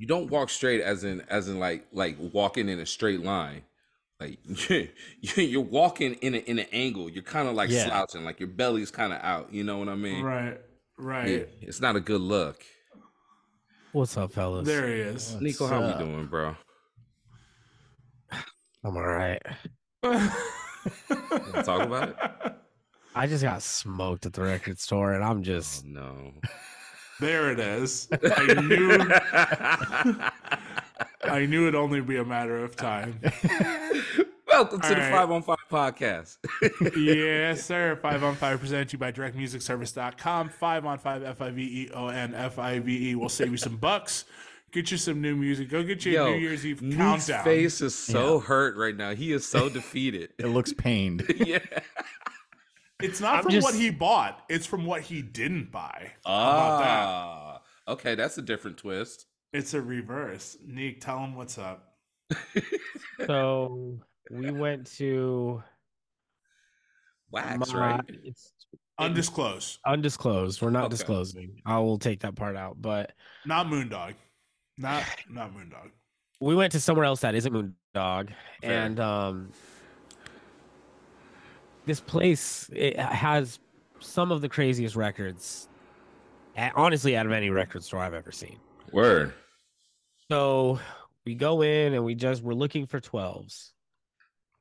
You don't walk straight as in like walking in a straight line. Like you're walking in an angle. You're kind of like Yeah. slouching, like your belly's kind of out. You know what I mean? Right, Yeah, right. it's not a good look. What's up, fellas? There he is. Nico, What's how we up? doing, bro? I'm all right. Want to talk about it? I just got smoked at the record store, and I'm Oh just no. There it is. I knew it'd only be a matter of time. Welcome to All the right. 5 on 5 podcast. Yes, sir. 5 on 5 presented to you by directmusicservice.com. 5 on 5 FIVEON will save you some bucks. Get you some new music. Go get you a New Year's Eve Nick's countdown. face is so hurt right now. He is so defeated. It looks pained. Yeah. It's not from what he bought. It's from what he didn't buy. How about that? Okay, that's a different twist. It's a reverse. Neek, tell him what's up. so we went to Wax, right? It's Undisclosed. undisclosed. We're not Okay. disclosing. I will take that part out. But Not Moondog. Not Moondog. we went to somewhere else that isn't Moondog, Fair. and this place, it has some of the craziest records, honestly, out of any record store I've ever seen. Word. So we go in and we're looking for 12s.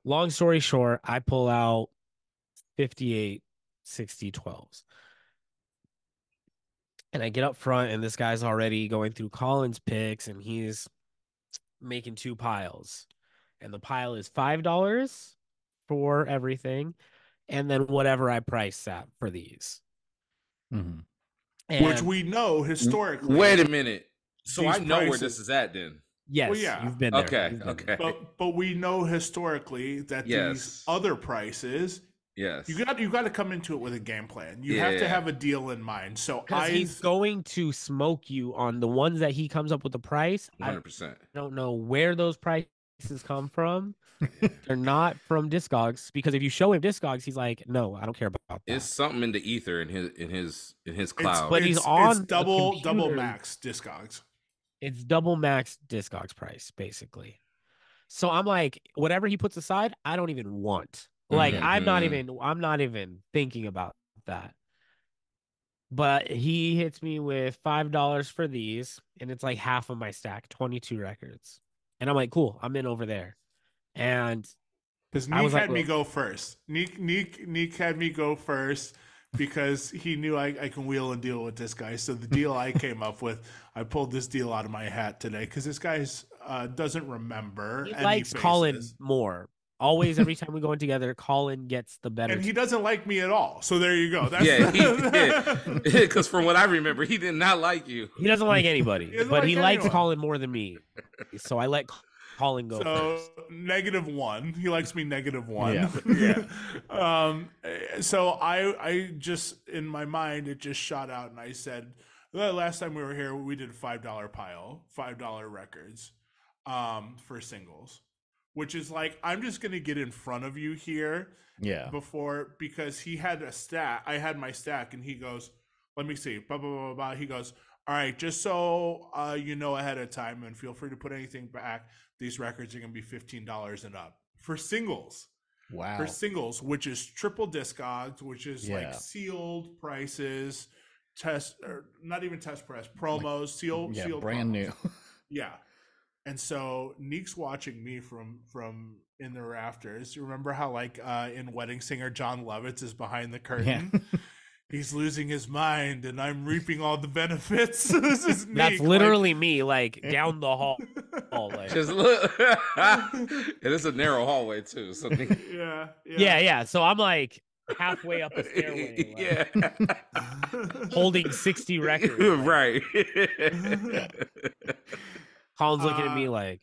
Long story short, I pull out 58, 60 12s. And I get up front, and this guy's already going through Colin's picks, and he's making two piles. And the pile is $5 for everything, and then whatever I price at for these. Mm-hmm. And Which we know historically. Wait a minute. So These I know where prices- this is at then. yes, Well, yeah. you've been there. Okay, You've been okay. there. But we know historically that Yes. these other prices, Yes. you got to come into it with a game plan. You have to Yeah. have a deal in mind. So Because he's going to smoke you on the ones that he comes up with the price. I 100%. don't know where those prices come from. They're not from Discogs, because if you show him Discogs, he's like, "No, I don't care about that." It's something in the ether in his cloud. But he's it's on the double computer. max Discogs. It's double max Discogs price, basically. So I'm like, whatever he puts aside, I don't even want. Like, I'm not even thinking about that. But he hits me with $5 for these, and it's like half of my stack, 22 records. And I'm like, cool, I'm in over there. And Because I Neek was had like, me go first. Neek had me go first because he knew I can wheel and deal with this guy. So the deal I came up with, I pulled this deal out of my hat today because this guy's doesn't remember. he any likes faces. Colin more. Always, every time we go in together, Colin gets the better. And he doesn't like me at all. So there you go. That's Yeah, because from what I remember, he did not like you. He doesn't like anybody, He doesn't but like he likes anyone. Colin more than me. So I let Colin go So first. -1. He likes me -1. Yeah. So I just, in my mind, it just shot out, and I said, the last time we were here, we did a $5 pile, $5 records, for singles, which is like, I'm just gonna get in front of you here, Yeah. before, because he had a stack, I had my stack, and he goes, let me see, blah blah blah blah. He goes, all right, just so you know ahead of time, and feel free to put anything back. These records are gonna be $15 and up for singles. Wow. For singles, which is triple Discogs, which is like Yeah. sealed prices, or not even test press, promos, sealed brand promos. new. Yeah. And so Neek's watching me from in the rafters. You remember how like in Wedding Singer, John Lovitz is behind the curtain? Yeah. He's losing his mind, and I'm reaping all the benefits. This is Neek. That's literally me, like down the hall. Like. Just look. It is a narrow hallway too. So Yeah. So I'm like halfway up a stairway, like, holding 60 records. Like, Right. Colin's looking at me like,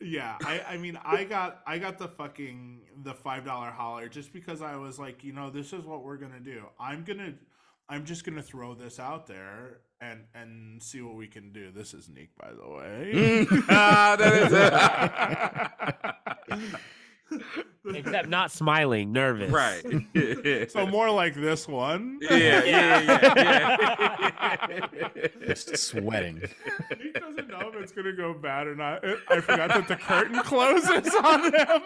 Yeah, I mean, I got the $5 holler just because I was like, this is what we're gonna do. I'm just gonna throw this out there and see what we can do. This is Neek, by the way. Except not smiling, nervous. Right. So more like this one. Yeah. Just sweating. He doesn't know if it's gonna go bad or not. I forgot that the curtain closes on him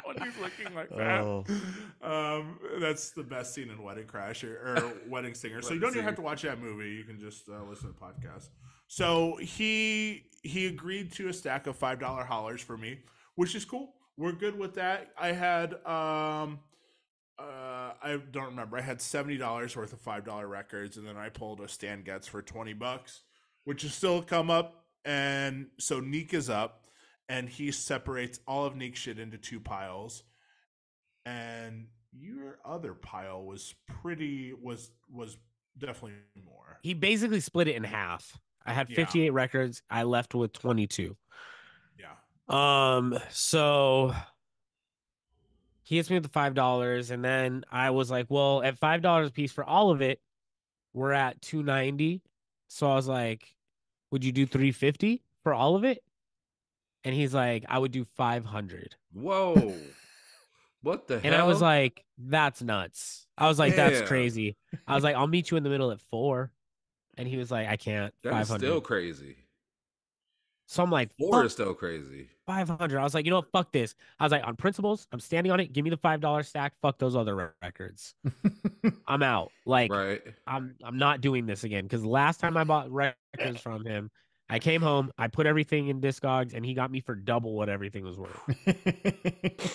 when he's looking like that. That's the best scene in Wedding Crasher or Wedding Singer. So you don't even have to watch that movie. You can just listen to the podcast. So he agreed to a stack of $5 hollers for me, which is cool. We're good with that. I had I don't remember. I had $70 worth of $5 records, and then I pulled a Stan Getz for $20, which is still come up. And so Neek is up, and he separates all of Neek's shit into two piles. And your other pile was definitely more. He basically split it in half. I had 58 records. I left with 22. Yeah. So he hits me with the $5, and then I was like, well, at $5 a piece for all of it, we're at $290. So I was like, would you do $350 for all of it? And he's like, I would do $500. Whoa. What the hell? And I was like, that's nuts. I was like, that's crazy. I was like, I'll meet you in the middle at $4. And he was like, I can't. That's 500. still crazy. So I'm like, 4 is still crazy. 500. I was like, you know what? Fuck this. I was like, on principles, I'm standing on it. Give me the $5 stack. Fuck those other records. I'm out. Like, right. I'm not doing this again. Because last time I bought records from him, I came home, I put everything in Discogs, and he got me for double what everything was worth.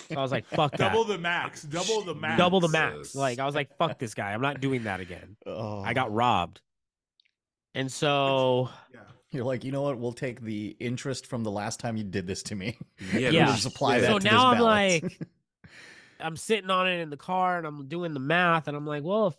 So I was like, fuck that. Double the max. Double the max. Double the max. Like, I was like, fuck this guy. I'm not doing that again. I got robbed. And so you're like, you know what? We'll take the interest from the last time you did this to me. Yeah. Yeah. We'll just apply that So to now this I'm balance. like, I'm sitting on it in the car and I'm doing the math and I'm like, well, if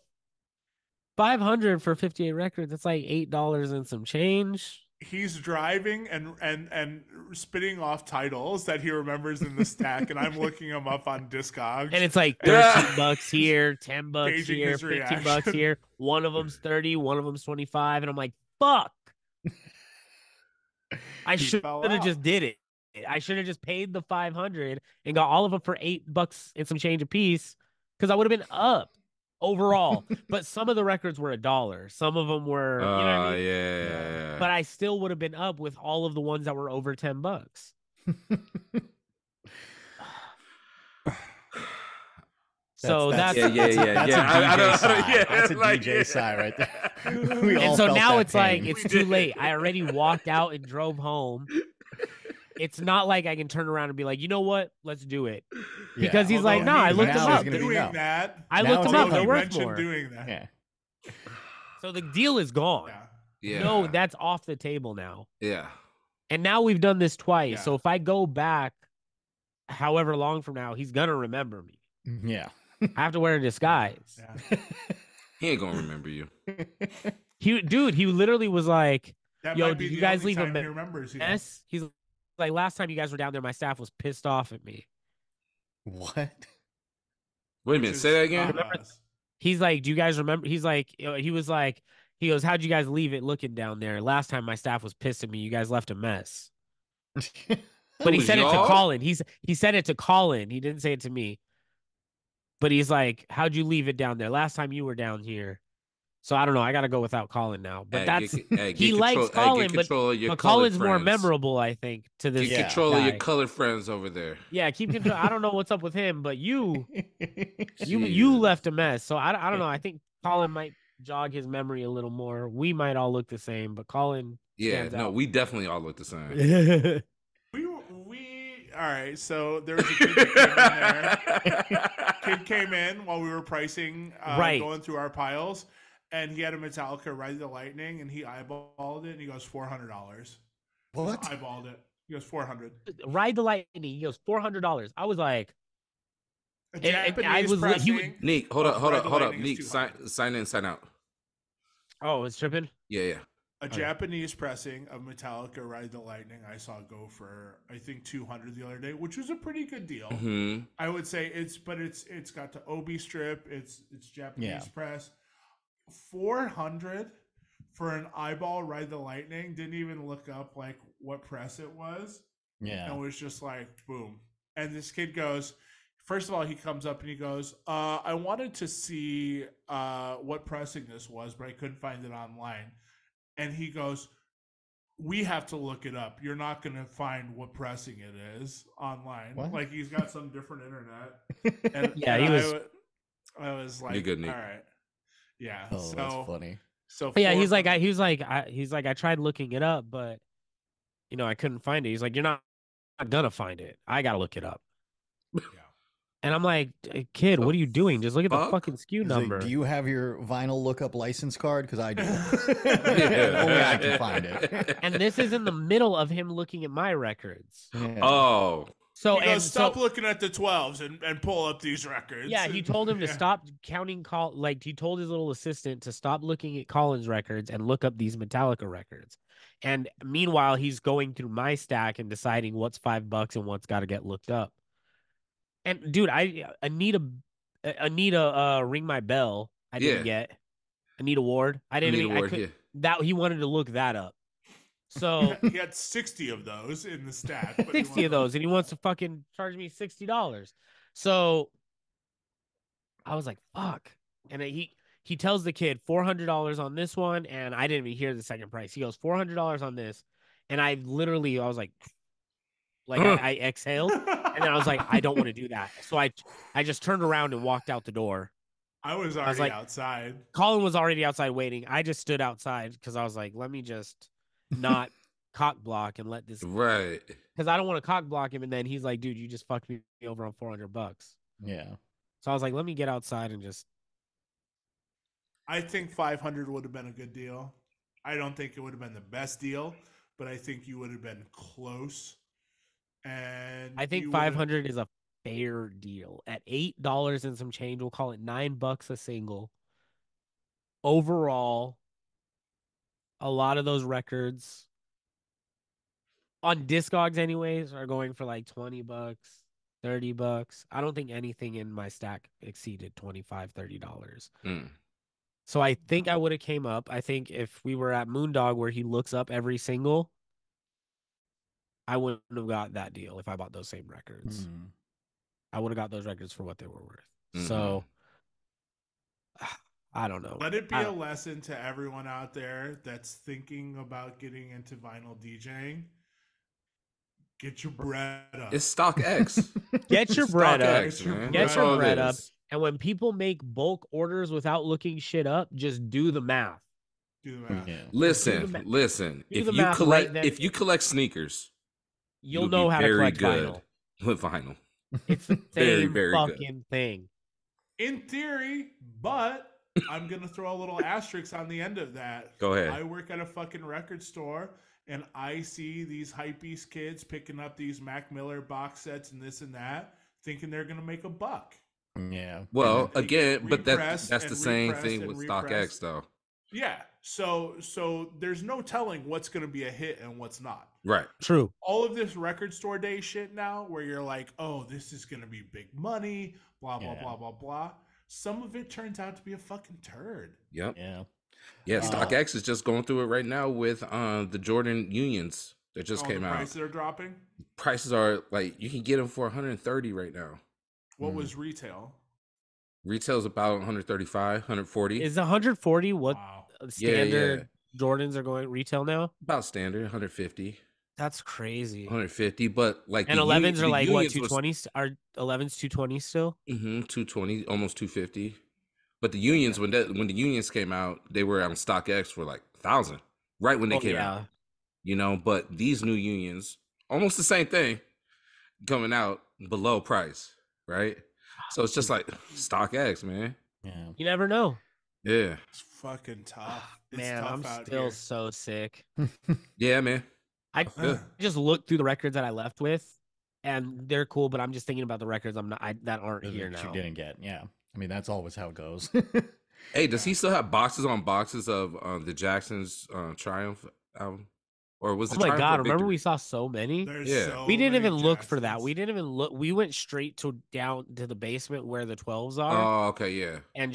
500 for 58 records, that's like $8 and some change. He's driving and spitting off titles that he remembers in the stack, and I'm looking them up on Discogs. And it's like $13 here, $10 Gauging here, his $15 reaction. here. One of them's 30, one of them's 25, and I'm like, fuck. I should have just did it. I should have just paid the 500 and got all of them for $8 and some change a piece, because I would have been up overall. But some of the records were $1. Some of them were, you know what I mean? Yeah. But I still would have been up with all of the ones that were over $10. So that's a DJ sigh right there. And so now it's like, it's too late. I already walked out and drove home. It's not like I can turn around and be like, you know what? Let's do it. Because he's like, no, I looked him up. I looked him up. They're worth more. Doing that. Yeah. So the deal is gone. Yeah. No, that's off the table now. Yeah. And now we've done this twice. Yeah. So if I go back however long from now, he's going to remember me. Yeah. I have to wear a disguise. Yeah. He ain't gonna remember you. He literally was like, That yo, might be did you the guys only leave a time he remembers you. mess? He's like, last time you guys were down there, my staff was pissed off at me. What? Wait a minute, say that again. He's like, do you guys remember? He's like, he was like, he goes, how'd you guys leave it looking down there? Last time my staff was pissed at me. You guys left a mess. But he said it to Colin. He said it to Colin. He didn't say it to me. But he's like, how'd you leave it down there? Last time you were down here. So I don't know. I got to go without Colin now. But he likes Colin, but Colin's more memorable, I think, to this Get control of your colored friends over there. Yeah, keep control. I don't know what's up with him, but you left a mess. So I don't know. I think Colin might jog his memory a little more. We might all look the same, but Colin stands out. We definitely all look the same. All right, so there was a kid that came in there. Kid came in while we were pricing, going through our piles, and he had a Metallica Ride the Lightning, and he eyeballed it, and he goes $400. What? He eyeballed it. He goes $400. Ride the Lightning. He goes $400. I was like, Nick, hold up. Nick, sign in, sign out. Oh, it's tripping. Yeah. A Japanese pressing of Metallica Ride the Lightning I saw go for I think $200 the other day, which was a pretty good deal. Mm-hmm. I would say it's got the obi strip, it's Japanese press. $400 for an eyeball Ride the Lightning. Didn't even look up like what press it was. Yeah. And it was just like boom. And this kid goes, first of all, he comes up and he goes, I wanted to see what pressing this was, but I couldn't find it online. And he goes, we have to look it up. You're not going to find what pressing it is online. What? Like he's got some different internet. And, Yeah, and he was. I was like, You're good, Nick. all right. Yeah. Oh, so that's funny. So Yeah, he's like, I tried looking it up, but I couldn't find it. He's like, you're not gonna find it. I gotta look it up. yeah. And I'm like, kid, what are you doing? Just look at the fuck? fucking SKU He's number. like, do you have your vinyl lookup license card? Because I do. Yeah. Only I can find it. And this is in the middle of him looking at my records. Yeah. Oh, So He goes, and stop so, looking at the 12s and pull up these records. yeah, he told him to Yeah. stop counting he told his little assistant to stop looking at Collins records and look up these Metallica records. And meanwhile, he's going through my stack and deciding what's $5 and what's got to get looked up. And dude, Anita ring my bell. I didn't get Anita Ward. I didn't. Anita Even, Ward, I could, that he wanted to look that up. So He had 60 of those in the stack. but he 60 of those, and he wants to fucking charge me $60. So I was like, fuck. And he tells the kid $400 on this one, and I didn't even hear the second price. He goes $400 on this, and I was like I exhaled, and then I was like, I don't want to do that. So I just turned around and walked out the door. I was already like, outside. Colin was already outside waiting. I just stood outside because I was like, let me just not cock block and let this right. because I don't want to cock block him. And then he's like, dude, you just fucked me over on $400. Yeah. So I was like, let me get outside and just. I think 500 would have been a good deal. I don't think it would have been the best deal, but I think you would have been close. And I think 500 is a fair deal at $8 and some change. We'll call it $9 a single. Overall, a lot of those records on Discogs, anyways, are going for like $20, $30. I don't think anything in my stack exceeded $25, $30. Mm. So I think I would have came up. I think if we were at Moondog where he looks up every single, I wouldn't have got that deal if I bought those same records. Mm. I would have got those records for what they were worth. Mhm. So I don't know. Let it be a lesson to everyone out there that's thinking about getting into vinyl DJing. Get your bread up. It's Stock X. Get your Stock bread up. X, man. Get That's your all it bread up. is. And when people make bulk orders without looking shit up, just do the math. Do the math. Yeah. Listen. Do If the you math collect, right then. if you collect sneakers, You'll know how to collect good vinyl. with vinyl. It's the Very, same very good. fucking thing. In theory, but I'm going to throw a little asterisk on the end of that. Go ahead. I work at a fucking record store, and I see these hypebeast kids picking up these Mac Miller box sets and this and that, thinking they're going to make a buck. Yeah. Well, they again, get but that's repressed the and same repressed thing and with Stock repressed. X, though. Yeah. So there's no telling what's going to be a hit and what's not. Right. True. All of this record store day shit now where you're like, oh, this is going to be big money, blah, blah, Yeah. blah, blah, blah. Some of it turns out to be a fucking turd. Yep. Yeah. Yeah. Stock X is just going through it right now with the Jordan Unions that just All came the out. prices are dropping. Prices are like you can get them for 130 right now. What was retail? Retail's about 135, 140. Is 140 what Wow. standard Jordans are going retail now? About standard 150, That's crazy. 150. But like And the 11s the are like what, Unions was- 220? Are 11s 220 still? 220, almost 250. But the Unions, when the Unions came out, they were on Stock X for like 1,000, right when they came out. You know, but these new Unions, almost the same thing, coming out below price, right? So it's just like Stock X, man. Yeah. You never know. Yeah, It's fucking tough. It's Man, tough I'm out still here. so sick. yeah, man. I Yeah. just looked through the records that I left with, and they're cool, but I'm just thinking about the records that aren't here That now. you didn't get. Yeah. I mean, that's always how it goes. Hey, does he still have boxes on boxes of the Jackson's Triumph album, or was it? Oh my Triumph or god! Remember Victory? we saw so many. There's Yeah. so We didn't many even look for that. Jacksons. We didn't even look. We went straight down to the basement where the 12s are, Oh, okay, yeah. and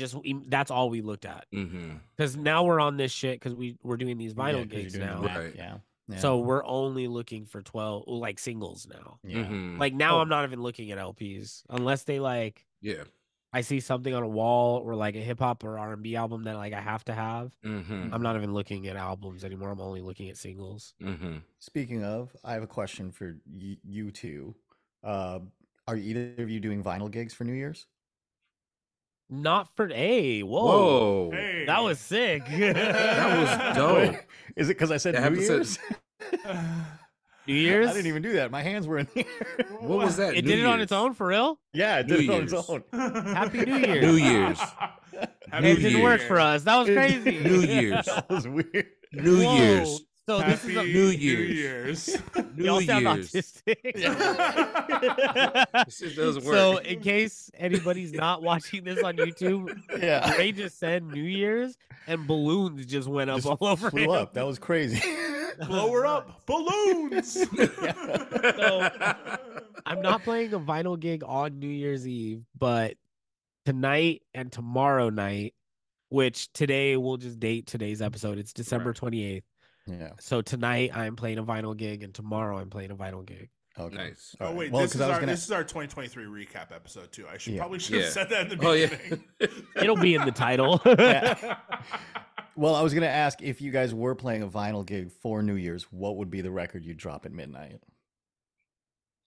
that's all we looked at. Mm-hmm. Because now we're on this shit because we're doing these Yeah, vinyl 'cause you're gigs doing the now. math, Right. Yeah. Yeah. So we're only looking for 12 like singles now. Yeah. Like now I'm not even looking at LPs unless they like I see something on a wall or like a hip hop or R&B album that like I have to have. I'm not even looking at albums anymore. I'm only looking at singles. Speaking of, I have a question for you two. Are either of you doing vinyl gigs for New Year's? Not for Whoa. Hey. That was sick. That was dope. Is it because I said New Year's? New Year's? I didn't even do that. My hands were in here. What was that? It did it on its own for real? Yeah, it did it on its own. Happy New Year. New Year's. It didn't work for us. That was crazy. New Year's. That was weird. New Year's. So this is a New Year's. Y'all sound autistic. This doesn't work. So in case anybody's not watching this on YouTube, Ray just said New Year's and balloons just went up all over him. Flew up. That was crazy. Blow her up. Balloons. So I'm not playing a vinyl gig on New Year's Eve, but tonight and tomorrow night, which today we'll just date today's episode. It's December 28th. Yeah. So tonight I'm playing a vinyl gig and tomorrow I'm playing a vinyl gig. Okay. Nice. Oh wait, well, this is our 2023 recap episode too. I should probably have said that in the beginning. It'll be in the title. Well, I was gonna ask if you guys were playing a vinyl gig for New Year's, what would be the record you'd drop at midnight?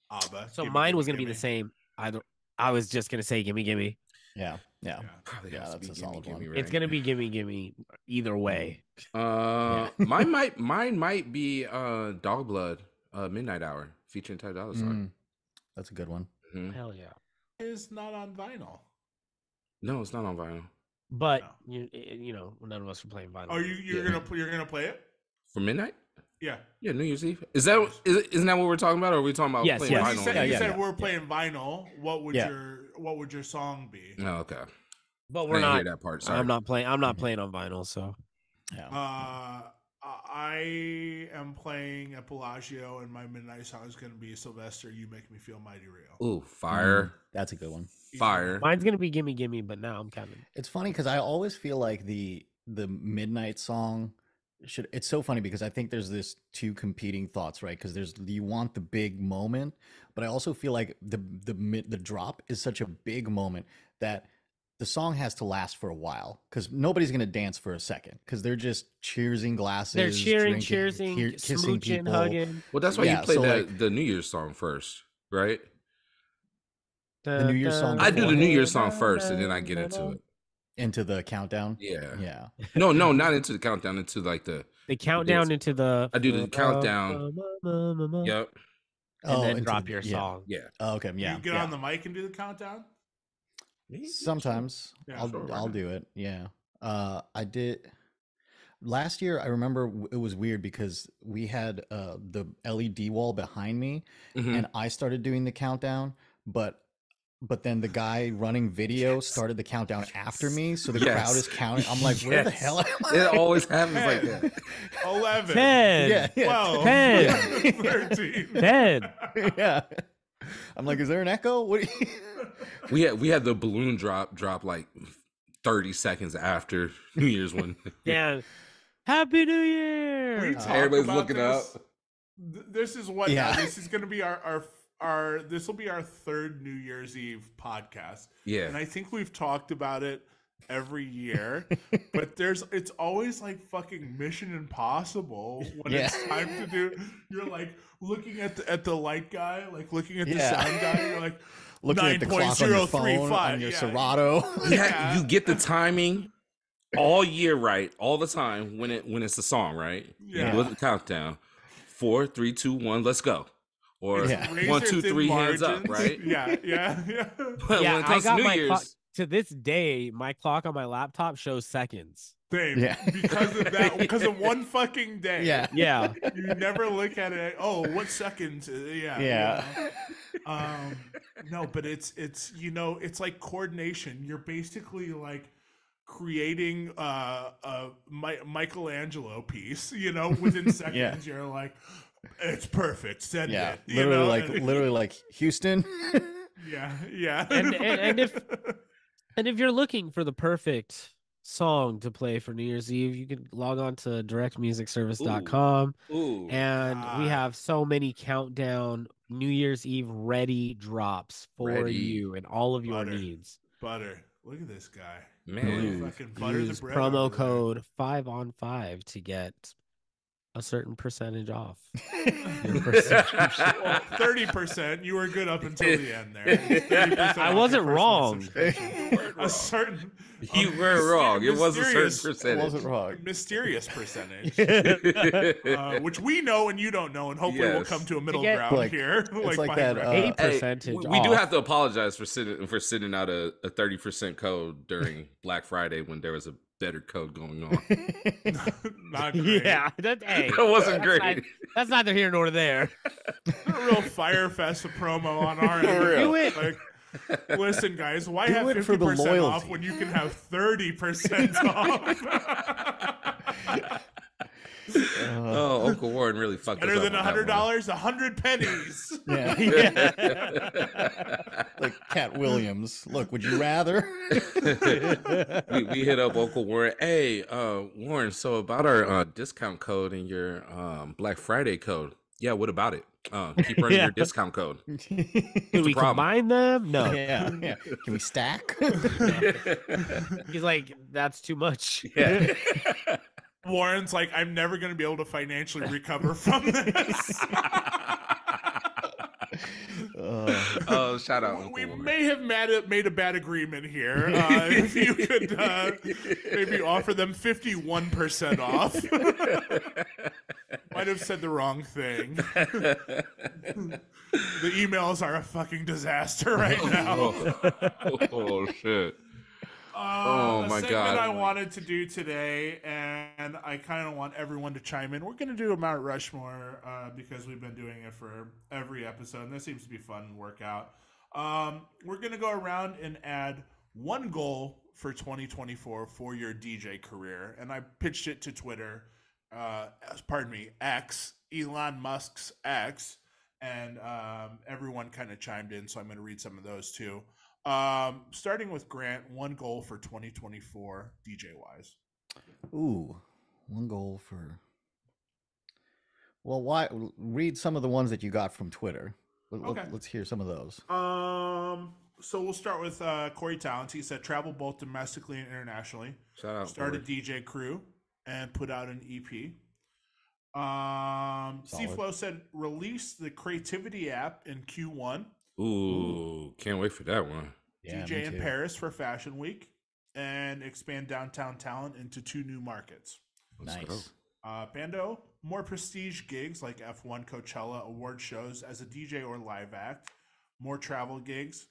Abba, so mine was gonna be the same. I was just gonna say gimme gimme. Yeah. Probably that's a solid one. Right? It's gonna be gimme gimme either way. Mine might be Dog Blood, Midnight Hour, featuring Ty Dolla $ign. That's a good one. Hell yeah. It's not on vinyl. No, it's not on vinyl. But you know, none of us are playing vinyl. Are you're gonna play it For midnight? Yeah. Yeah, New Year's Eve. Isn't that what we're talking about, or are we talking about playing vinyl? You said we're playing vinyl. What would your song be? Oh, okay. But we're not. Hear that part. Sorry. I'm not playing on vinyl. So. Yeah. I am playing at Bellagio, and my midnight song is going to be Sylvester. You make me feel mighty real. Ooh, fire! That's a good one. Fire. Mine's gonna be gimme gimme, but now I'm counting. It's funny because I always feel like the midnight song should. It's so funny because I think there's this two competing thoughts, right? Because you want the big moment, but I also feel like the drop is such a big moment that the song has to last for a while because nobody's gonna dance for a second because they're just cheersing glasses. They're cheering, drinking, kissing people, hugging. Well, that's why you play the New Year's song first, right? The New Year's song. I do the New Year's song first, and then I get into it. Into the countdown. Yeah. No, not into the countdown. Into like the countdown into the. I do the countdown. Yep. And then drop your song. Yeah. Oh, okay. Yeah. You get on the mic and do the countdown. Sometimes I'll do it. Yeah. I did last year. I remember it was weird because we had the LED wall behind me, and I started doing the countdown, but then the guy running video started the countdown after me, so the crowd is counting. I'm like, where the hell am I? It always happens like that. 11, 10, 12, 10, 13, 10. Yeah. I'm like, is there an echo? What? We had the balloon drop like 30 seconds after New Year's one. Yeah. Happy New Year! Everybody's looking up. This is what this is going to be our this will be our third New Year's Eve podcast. Yeah. And I think we've talked about it every year, but it's always like fucking Mission Impossible when it's time to do. You're like looking at the light guy, like looking at the sound guy. You're like looking at the clock on your phone, on your Serato. You get the timing all year right, all the time when it's the song right. Yeah. You look at the countdown. 4, 3, 2, 1, let's go. Or 1, 2, 3, hands up, right? Yeah. But when it comes to New Year's, to this day, my clock on my laptop shows seconds. Same. Yeah. Because of that, because of one fucking day. Yeah. You never look at it. Oh, what seconds? Yeah. No, but it's it's like coordination. You're basically like creating a Michelangelo piece. Within seconds, you're like, it's perfect. Send it. Literally like Houston. Yeah. And if you're looking for the perfect song to play for New Year's Eve, you can log on to directmusicservice.com. Ooh. And God. we have so many countdown New Year's Eve ready drops for you and all of your needs. Butter. Look at this guy. Man. Fucking butter Use the bread promo code 5on5 to get a certain percentage off your first subscription. Well, 30%. You were good up until the end there. 30% I wasn't wrong. A certain. You were wrong. It was a certain percentage. It wasn't wrong. Mysterious percentage. Which we know and you don't know, and hopefully we'll come to a middle ground here. It's like that. A percentage we do have to apologize for sending out a 30% code during Black Friday when there was a better code going on. Not great. Yeah, that wasn't great. That's neither here nor there. A real Firefest promo on our end. Do it. Like, listen, guys, why have 50% off when you can have 30% off? Uncle Warren really fucked us up. Better than $100, 100 pennies. Yeah. Like Cat Williams. Look, would you rather? we hit up Uncle Warren. Hey, Warren, so about our discount code and your Black Friday code. Yeah, what about it? Keep running your discount code. Can we combine them? No. Yeah. Can we stack? He's like, that's too much. Yeah. Warren's like, I'm never going to be able to financially recover from this. Shout out Uncle We Warren. may have made a bad agreement here. If you could maybe offer them 51% off. Might have said the wrong thing. The emails are a fucking disaster right now. Oh shit. Oh my god! I wanted to do today, and I kind of want everyone to chime in. We're going to do a Mount Rushmore because we've been doing it for every episode, and this seems to be fun and work out. We're going to go around and add one goal for 2024 for your DJ career, and I pitched it to Twitter. X, Elon Musk's X, and everyone kind of chimed in, so I'm going to read some of those too. Starting with Grant, one goal for 2024 DJ wise. Ooh, one goal for. Well, why read some of the ones that you got from Twitter? Let's hear some of those. So we'll start with Corey Talents. He said travel both domestically and internationally. Shout out. Start a DJ crew and put out an EP. C-Flow said release the Creativity app in Q1. Ooh, can't wait for that one. Yeah, DJ in Paris for Fashion Week and expand downtown talent into 2 new markets. Nice. Bando, more prestige gigs like F1, Coachella, award shows as a DJ or live act, more travel gigs,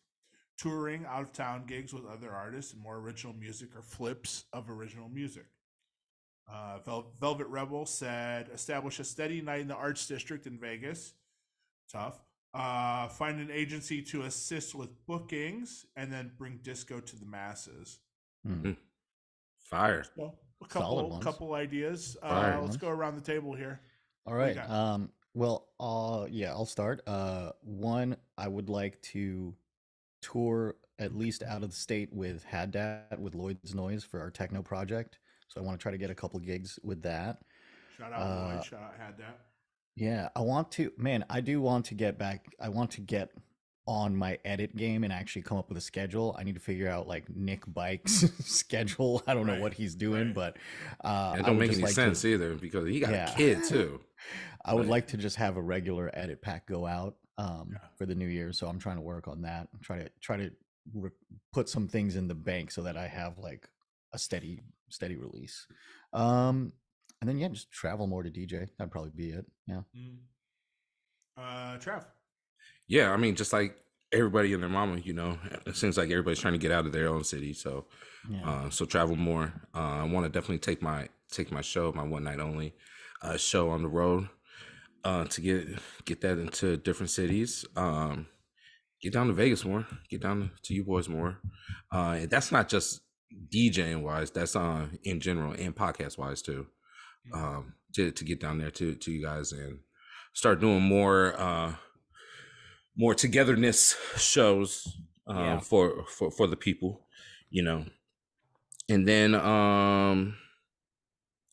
touring out-of-town gigs with other artists, and more original music or flips of original music. Velvet Rebel said establish a steady night in the Arts District in Vegas. Tough. Find an agency to assist with bookings and then bring disco to the masses. Mm-hmm. Fire. So a couple ideas. Let's go around the table here. All right. I'll start. One, I would like to tour at least out of the state with Haddad with Lloyd's Noise for our techno project. So I want to try to get a couple gigs with that. Shout out Lloyd. Shout out Haddad. Yeah, I do want to get back. I want to get on my edit game and actually come up with a schedule. I need to figure out like Nick Bike's schedule. I don't know what he's doing, but it don't make any sense either because he got a kid too. I would like to just have a regular edit pack go out for the new year. So I'm trying to work on that. Try to put some things in the bank so that I have like a steady release. And then just travel more to DJ. That'd probably be it. Yeah. Trav. Yeah, I mean, just like everybody and their mama, it seems like everybody's trying to get out of their own city. So, so travel more. I want to definitely take my show, my one night only show on the road to get that into different cities. Get down to Vegas more. Get down to you boys more. And that's not just DJing wise. That's in general and podcast wise too. To get down there to you guys and start doing more togetherness shows for the people, And then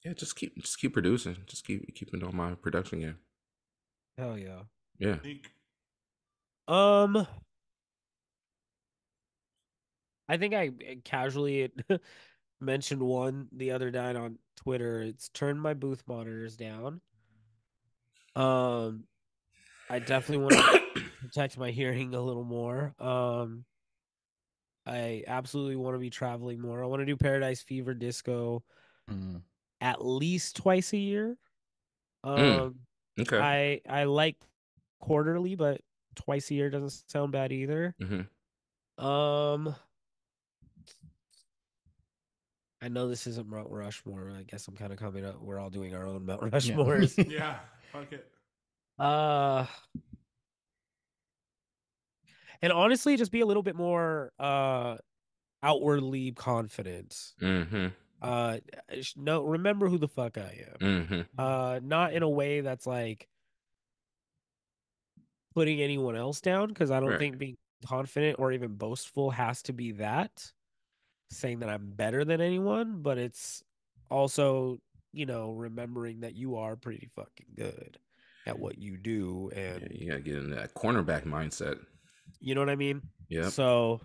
yeah, just keep producing. Just keeping on my production game. Hell yeah. Yeah. I think I casually mentioned one the other night on Twitter. It's turned my booth monitors down. I definitely want to protect my hearing a little more. I absolutely want to be traveling more. I want to do Paradise Fever Disco at least twice a year. Okay. I like quarterly, but twice a year doesn't sound bad either. Um, I know this isn't Mount Rushmore. I guess I'm kind of coming up. We're all doing our own Mount Rushmores. Yeah, fuck it. And honestly, just be a little bit more outwardly confident. No, remember who the fuck I am. Not in a way that's like putting anyone else down, because I don't think being confident or even boastful has to be that, saying that I'm better than anyone, but it's also, remembering that you are pretty fucking good at what you do, and you gotta get in that cornerback mindset. You know what I mean? Yeah. So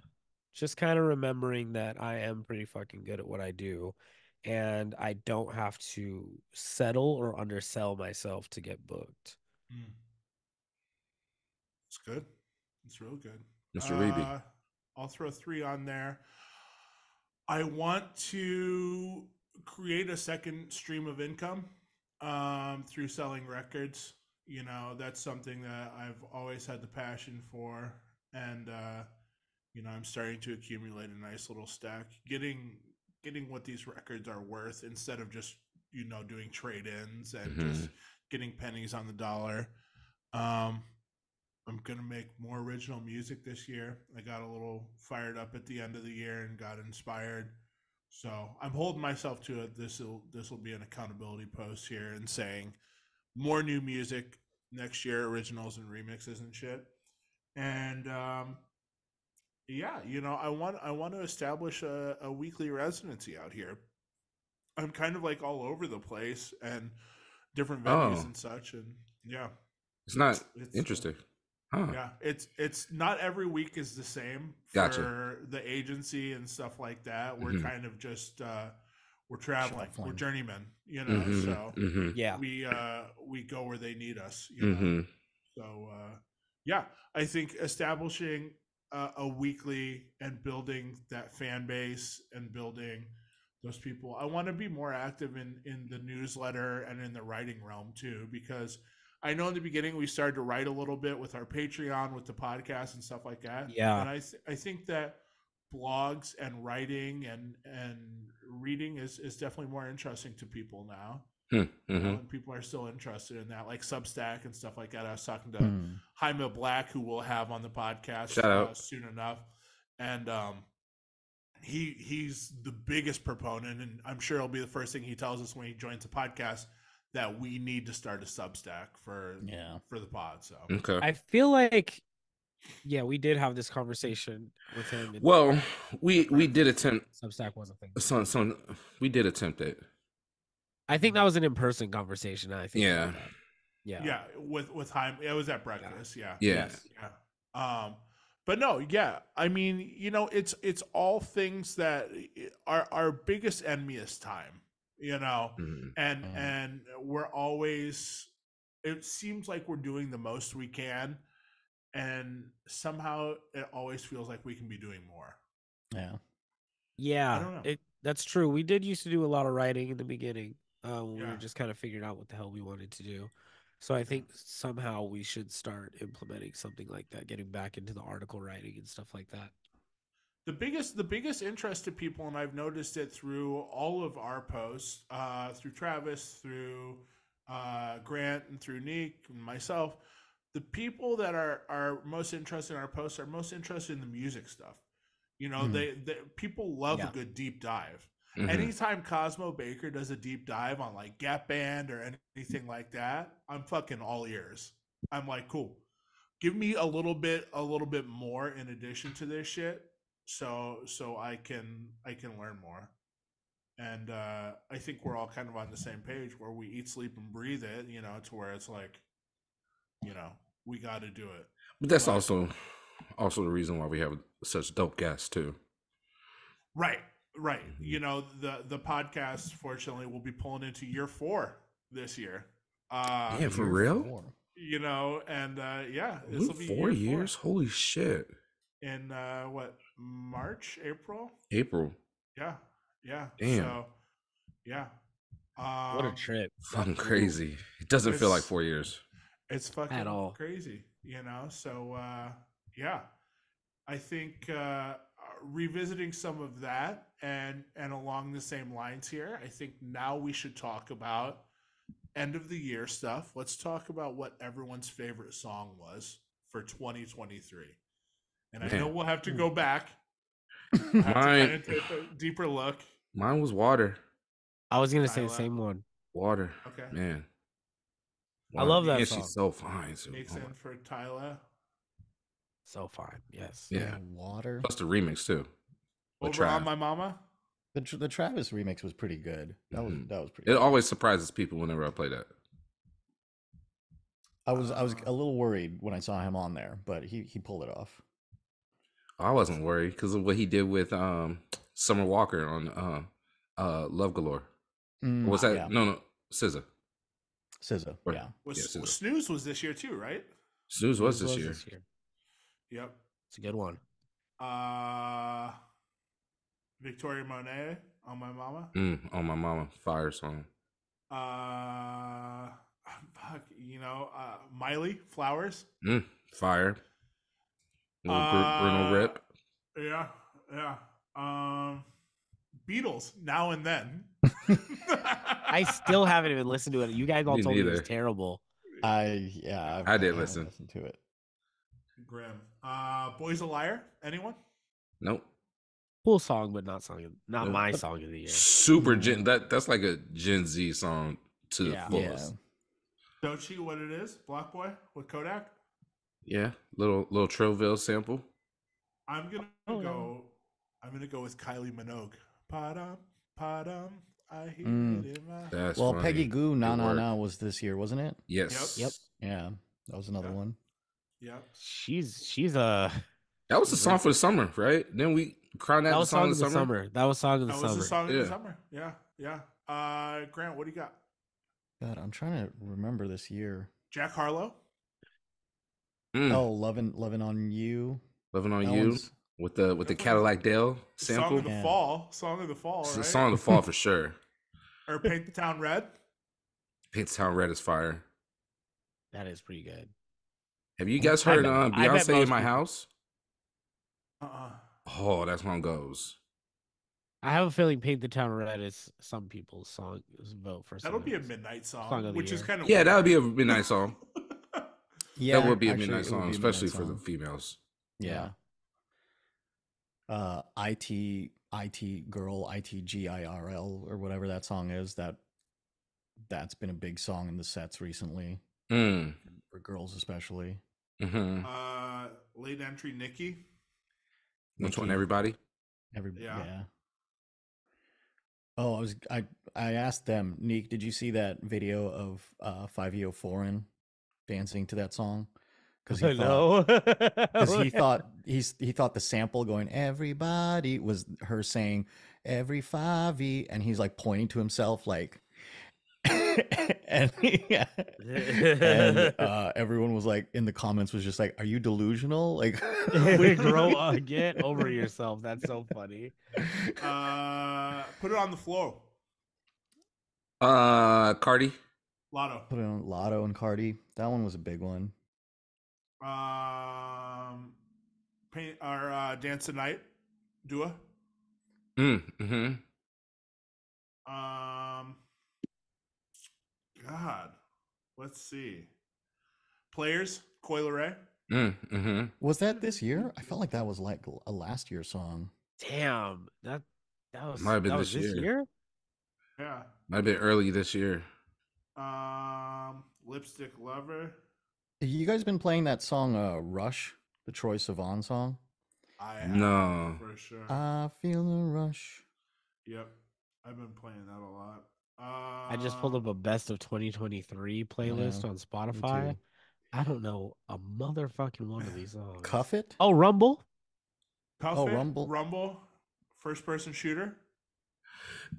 just kind of remembering that I am pretty fucking good at what I do, and I don't have to settle or undersell myself to get booked. It's good. It's real good. Mr. Reeby. I'll throw 3 on there. I want to create a second stream of income through selling records. That's something that I've always had the passion for, and I'm starting to accumulate a nice little stack, getting what these records are worth instead of just doing trade-ins and just getting pennies on the dollar. I'm gonna make more original music this year. I got a little fired up at the end of the year and got inspired. So I'm holding myself to it. This will be an accountability post here and saying more new music next year, originals and remixes and shit. And yeah, I want to establish a weekly residency out here. I'm kind of like all over the place and different venues and such, and yeah, it's not interesting. Yeah, it's not every week is the same for the agency and stuff like that. We're kind of just we're traveling, we're journeymen, so yeah, we go where they need us, So yeah, I think establishing a weekly and building that fan base and building those people. I want to be more active in the newsletter and in the writing realm too, because I know in the beginning we started to write a little bit with our Patreon, with the podcast and stuff like that. Yeah. And I think that blogs and writing and reading is definitely more interesting to people now. And people are still interested in that, like Substack and stuff like that. I was talking to Jaime Black, who we'll have on the podcast soon enough. And he's the biggest proponent, and I'm sure it'll be the first thing he tells us when he joins the podcast, that we need to start a Substack for the pod. So I feel like we did have this conversation with him. Well, we did attempt. Substack was a thing. So we did attempt it. I think that was an in-person conversation. I think yeah, with Jaime, it was at breakfast. Yeah. Yes. Yeah. But no, yeah. I mean, it's all things that are our biggest enemy is time. And we're always. It seems like we're doing the most we can, and somehow it always feels like we can be doing more. Yeah. I don't know. That's true. We did used to do a lot of writing in the beginning. We were just kind of figuring out what the hell we wanted to do. So I think somehow we should start implementing something like that, getting back into the article writing and stuff like that. The biggest interest to people, and I've noticed it through all of our posts, through Travis, through Grant, and through Neek and myself, the people that are most interested in our posts are most interested in the music stuff. They people love a good deep dive. Anytime Cosmo Baker does a deep dive on like Gap Band or anything like that, I'm fucking all ears. I'm like, cool. Give me a little bit more in addition to this shit, so I can learn more. And I think we're all kind of on the same page where we eat, sleep, and breathe it. To where it's like, we got to do it. But that's also the reason why we have such dope guests too. Right. The podcast, fortunately, will be pulling into year 4 this year. Yeah, for real. 4. And this will be 4 years. 4. Holy shit! In March, April? April. Yeah. Damn. So, yeah. What a trip! Fucking crazy. It doesn't feel like 4 years. It's fucking at all crazy. So yeah, I think revisiting some of that and along the same lines here, I think now we should talk about end of the year stuff. Let's talk about what everyone's favorite song was for 2023. And I know we'll have to go back. Have to kind of take a deeper look. Mine was Water. I was gonna say the same one. Water. Okay. Man. Wow. I love that song. She's so fine. Makes in for Tyler. So fine. Yes. Yeah. Water. Plus the remix too. Over on My Mama. The Travis remix was pretty good. That was pretty. It good. always surprises people whenever I play that. I was a little worried when I saw him on there, but he pulled it off. I wasn't worried because of what he did with Summer Walker on Love Galore. Was that no SZA? SZA, yeah. SZA. Snooze was this year too, right? Snooze was this year. Yep, it's a good one. Victoria Monet on My Mama. On My Mama, fire song. Miley Flowers. Fire. Bruno Rip. Yeah. Beatles Now and Then. I still haven't even listened to it. You guys all told me it was terrible. I did listen to it. Grim. Boys a Liar. Anyone? Nope. Cool song, but not my song of the year. Super Gen. That's like a Gen Z song to the fullest. Dochi, what it is? Block Boy with Kodak. Yeah, little Trillville sample. I'm gonna go with Kylie Minogue. Padam, padam. I hear it in my. That's well, funny. Peggy Goo, Na was this year, wasn't it? Yes. Yep. Yeah, that was another one. Yeah. She's a. That was the song for the summer, right? Then we crowned that was song of the summer. That was song of the summer. That was the song of the summer. Yeah. Grant, what do you got? God, I'm trying to remember this year. Jack Harlow. Oh, loving on you. Loving on you with the Cadillac Dale sample. Song of the fall. Song of the fall. Right? Song of the fall for sure. Or Paint the Town Red. Paint the Town Red is fire. That is pretty good. Have you guys heard Beyonce in My House? Oh, that song goes. I have a feeling Paint the Town Red is some people's song. Vote for that'll be a midnight song which is kind of that would be a midnight song. Yeah, that would be a midnight song, especially for the females. Yeah. IT Girl, ITGIRL, or whatever that song is. That's been a big song in the sets recently for girls, especially. Late entry Nikki. Which one? Everybody. Yeah. Oh, I asked them, Neek, did you see that video of 5EO Foreign dancing to that song? Because he thought he thought the sample going everybody was her saying every 5E, and he's like pointing to himself like and everyone was like in the comments was just like, are you delusional? Like get over yourself. That's so funny. Put it on the floor. Cardi. Lotto. Put it on Lotto and Cardi. That one was a big one. Paint or Dance the Night. Dua. God, let's see. Players, Coi Leray. Was that this year? I felt like that was like a last year song. Damn, that was might have been this year. Yeah, might have been early this year. Lipstick Lover. You guys been playing that song Rush, the Troye Sivan song? I have, no, for sure. I feel the rush. Yep. I've been playing that a lot. I just pulled up a best of 2023 playlist on Spotify. I don't know a motherfucking one of these songs. Cuff It? Oh, Rumble. Cuff It? Rumble. First person shooter.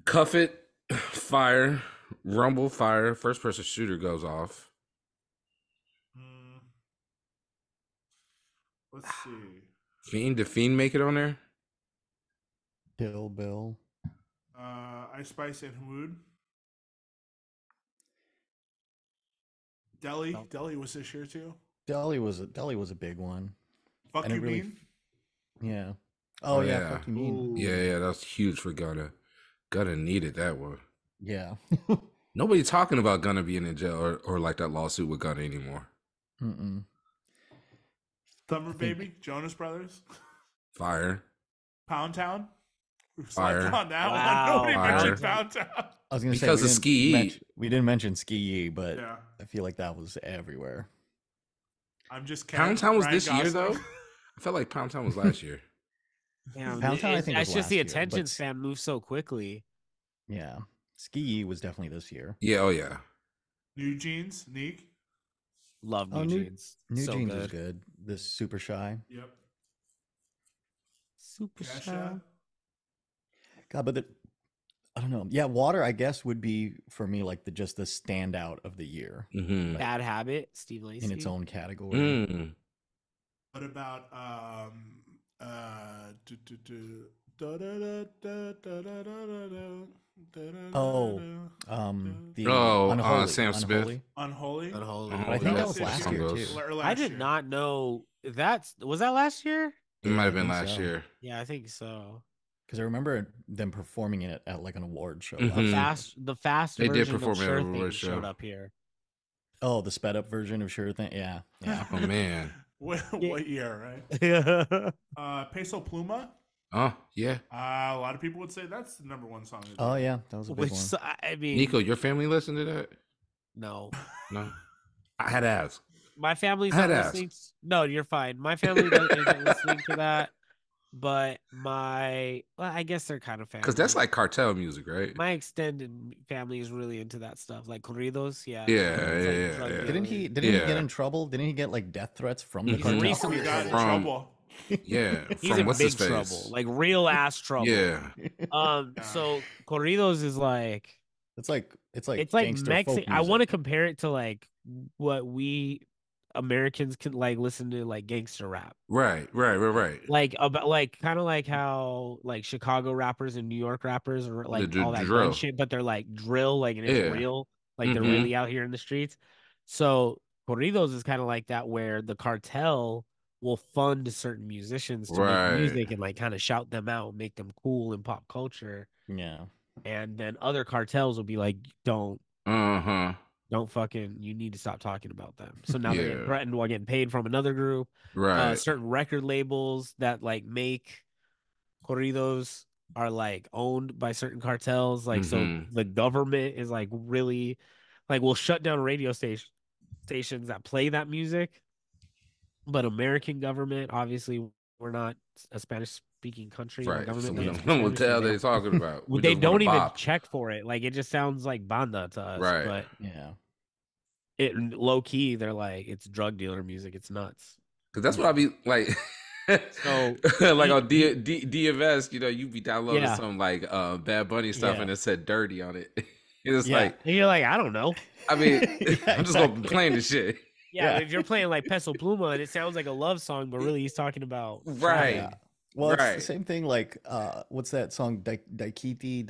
Cuff It, fire. Rumble, fire. First person shooter goes off. Let's see. Fiend, did Fiend make it on there? Kill Bill. Ice Spice and Hamoud. Delhi was this year too. Delhi was a big one. Fuck You really, Mean? Yeah. Oh yeah. Fuck You Mean. Yeah, that's huge for Gunna. Gunna needed that one. Yeah. Nobody talking about Gunna being in jail or like that lawsuit with Gunna anymore. Summer Baby, Jonas Brothers. Fire. Pound Town. Fire. On that one. Nobody mentioned Pound Town. I was gonna say because of Ski. We didn't mention Ski, but yeah. I feel like that was everywhere. I'm just kidding. Pound Town was Ryan this Gosling. year though. I felt like Pound Town was last year. Yeah, Pound Town, I think it's was just last the year, attention but- span moves so quickly. Yeah. Ski was definitely this year. Yeah, oh yeah. New Jeans, Neek. Love New Jeans. New So Jeans good. is good. This Super Shy. Yep. Super Kesha. Shy. God, but I don't know. Yeah, Water, I guess, would be for me like the standout of the year. Mm-hmm. Bad Habit, Steve Lacy. In its own category. What about Sam Smith. Unholy. I think that was last year too. I did not know was that last year? It might have been last year. Yeah, I think so. Because I remember them performing it at like an award show. The fast they version did perform of at Sure an award Thing show. showed up here. Oh, the sped up version of Sure Thing. Yeah. Oh man. What year, right? Peso Pluma. Oh yeah. A lot of people would say that's the number one song. Oh yeah, that was a big one. I mean, Nico, your family listened to that? No. No. I had to ask. My family's not listening. No, you're fine. My family isn't listening to that. But I guess they're kind of family. Because that's like cartel music, right? My extended family is really into that stuff, like corridos. Yeah. Yeah. Didn't he get in trouble? Didn't he get like death threats from the cartel? Recently got in trouble. Yeah, he's in big trouble, like real ass trouble. Yeah. So corridos is like it's like Mexican. I want to compare it to like what we Americans can like listen to, like gangster rap. Right. Like about kind of like how like Chicago rappers and New York rappers are like all that gun shit, but they're like drill, like and it's real, like they're really out here in the streets. So corridos is kind of like that, where the cartel will fund certain musicians to make music and like kind of shout them out, make them cool in pop culture. Yeah. And then other cartels will be like, don't fucking, you need to stop talking about them. So now they're getting threatened while getting paid from another group. Right. Certain record labels that like make corridos are like owned by certain cartels. Like, so the government is like really like will shut down radio stations that play that music. But American government, obviously, we're not a Spanish speaking country. Right. Government no one tell they're talking about. They don't even check for it. Like, it just sounds like banda to us. Right. But yeah, it low key, they're like, it's drug dealer music. It's nuts. Because that's what I be like. So like on DFS, you be downloading some like Bad Bunny stuff and it said dirty on it. It's like, and you're like, I don't know. I mean, I'm just gonna be playing the shit. Yeah, if you're playing like Peso Pluma and it sounds like a love song, but really he's talking about Well, it's the same thing. Like, what's that song? Dakiti,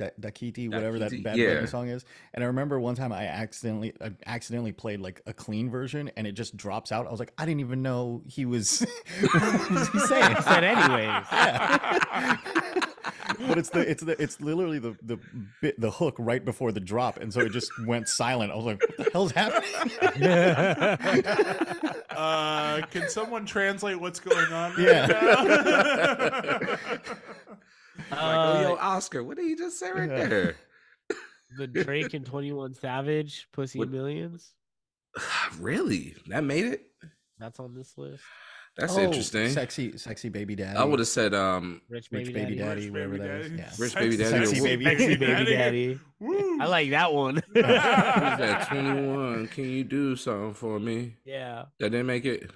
whatever that Bad Bunny song is. And I remember one time I accidentally played like a clean version, and it just drops out. I was like, I didn't even know he was. What was he saying? He said anyways. Yeah. But it's literally the hook right before the drop, and so it just went silent. I was like, what the hell's happening? Can someone translate what's going on? Yo, Oscar, what did he just say right there? The Drake and 21 Savage, Pussy Millions. Really? That made it? That's on this list. That's interesting. Sexy baby daddy. I would have said Rich baby daddy. daddy, wherever that is. Yeah. Rich baby daddy. Sexy baby daddy. I like that one. Who's that? 21. Can you do something for me? Yeah. That didn't make it.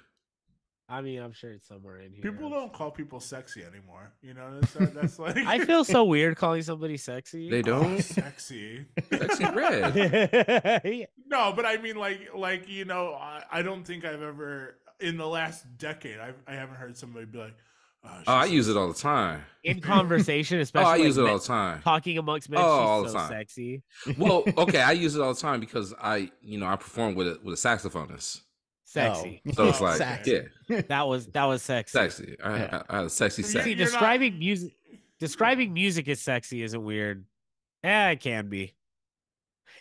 I mean, I'm sure it's somewhere in here. People don't call people sexy anymore. You know, that's like. I feel so weird calling somebody sexy. They don't. Sexy. Sexy red. Yeah. No, but I mean, like you know, I don't think I've ever in the last decade I haven't heard somebody be like, Oh, I use it all the time. In conversation, especially. I use it all the time. Talking amongst men, all she's the so time. sexy. Well, okay, I use it all the time because I perform with a saxophonist. Sexy. So it's like, sexy. yeah, that was sexy. sexy. I had a sexy sex. See, describing music as sexy isn't weird. It can be.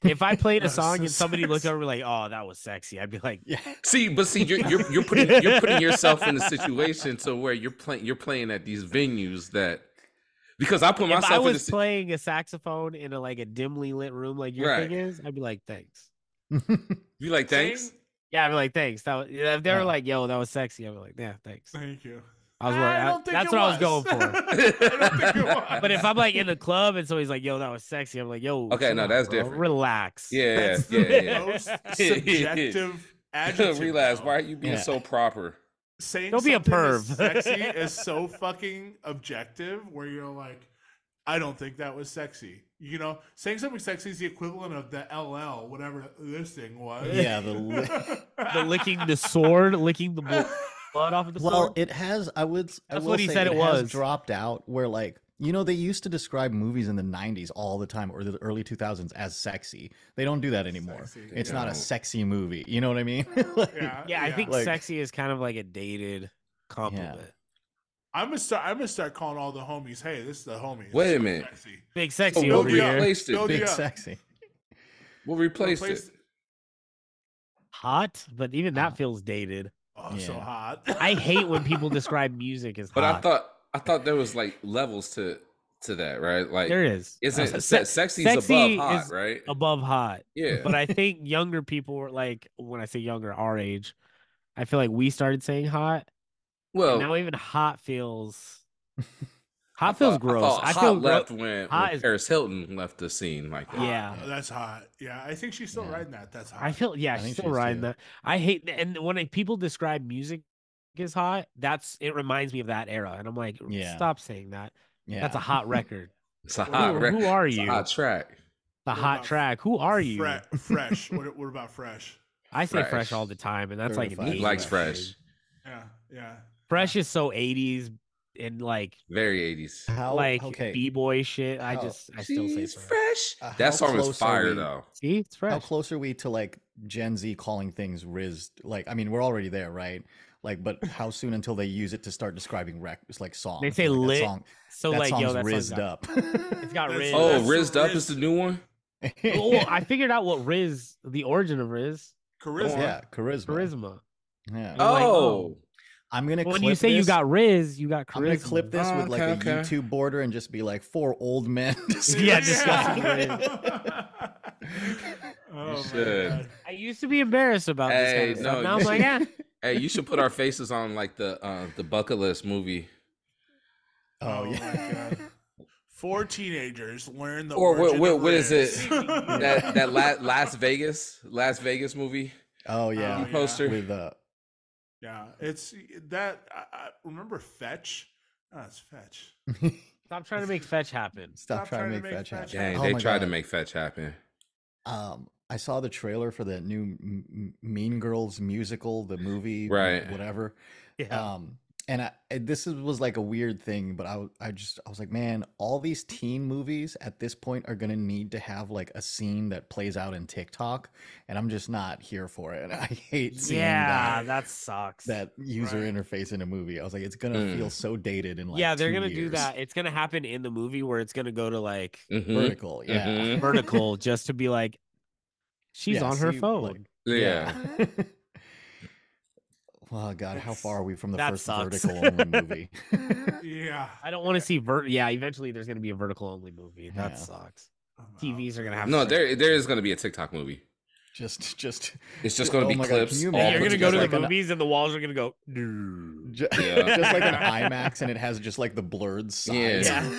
If I played a song and somebody looked over like, "Oh, that was sexy," I'd be like, Yeah. See, you're putting yourself in a situation to where you're playing at these venues that because I put myself. If I was playing a saxophone in a dimly lit room like your thing is, I'd be like, "Thanks." You like thanks? Yeah, I'd be like, "Thanks." That was, if they were like, "Yo, that was sexy," I'd be like, "Yeah, thanks." Thank you. I was worried. That's what I was going for. I don't think it was. But if I'm like in the club and somebody's like, "Yo, that was sexy," I'm like, "Yo, okay, no, that's different. Relax." Yeah, That's yeah. the most subjective adjective. Relax. though. Why are you being so proper? Saying Don't be a something is perv. Sexy is so fucking objective. Where you're like, I don't think that was sexy. You know, saying something sexy is the equivalent of the LL, whatever this thing was. Yeah, the licking the sword, licking the blood off of the sword. Well, it has. I will what he say said it has was. dropped out. Where they used to describe movies in the '90s all the time, or the early 2000s, as sexy. They don't do that anymore. Sexy. It's not a sexy movie. You know what I mean? Yeah, I think sexy is kind of like a dated compliment. Yeah. I'm gonna start calling all the homies. Hey, this is the homies. Wait a minute. Sexy. Big sexy What over here. replaced it? Big sexy. What replaced it? Hot, but even that feels dated. Oh, so hot. I hate when people describe music as hot. But I thought there was like levels to that, right? Like there is. Isn't sexy is above hot, right? Above hot. Yeah. But I think younger people were like, when I say younger, our age, I feel like we started saying hot. Well, and now even hot feels gross. I feel left when Paris Hilton left the scene like that. Yeah, that's hot. Yeah, I think she's still riding that. That's hot. I feel she's still riding that. I hate and when people describe music as hot, it reminds me of that era, and I'm like, stop saying that. Yeah, that's a hot record. It's a hot record. Who are you? It's a hot track. The hot track. Who are you? Fresh. What about Fresh? I say fresh all the time, and that's like he likes Fresh. Yeah. Fresh is so 80s and like very 80s. b-boy shit. I still say fresh. That song is fire though. See, it's fresh. How close are we to like Gen Z calling things riz? Like, I mean, we're already there, right? Like, but how soon until they use it to start describing songs? They say lit. Song, so that like, song's that rizzed up. It's got riz. Oh, rizzed up is the new one. I figured out what riz, the origin of riz. Charisma. Yeah, charisma. Yeah. Oh. I'm gonna. When you say you got riz, you got charisma. I'm gonna clip this with like a YouTube border and just be like 4 old men. Discussing riz. Oh, should. I used to be embarrassed about this kind of stuff. Now I'm like, yeah. Hey, you should put our faces on like the bucket list movie. Oh yeah. My God. 4 teenagers learn the or what is it? that Las Vegas movie. Oh yeah, poster with Yeah, it's that. I remember Fetch. Oh, it's Fetch. Stop trying to make Fetch happen. Stop trying to make Fetch happen. Dang, they tried to make Fetch happen. I saw the trailer for the new Mean Girls musical, the movie, right? Whatever. Yeah. And this was like a weird thing, but I was like, man, all these teen movies at this point are gonna need to have like a scene that plays out in TikTok, and I'm just not here for it. I hate seeing that sucks. That user interface in a movie. I was like, it's gonna feel so dated in like they're 2 gonna years. do that. It's gonna happen in the movie where it's gonna go to like vertical, vertical, just to be like, she's on her phone. Like, Oh God, how far are we from the first sucks. vertical only movie? Yeah, I don't want to see eventually there's gonna be a vertical only movie. That sucks. TVs are gonna have there is gonna be a TikTok movie. Just it's just going to be my God, clips. can you all Yeah, imagine? you're put gonna go to together. the movies and the walls are gonna go. Yeah. Just like an IMAX, and it has just like the blurred sides. Yeah.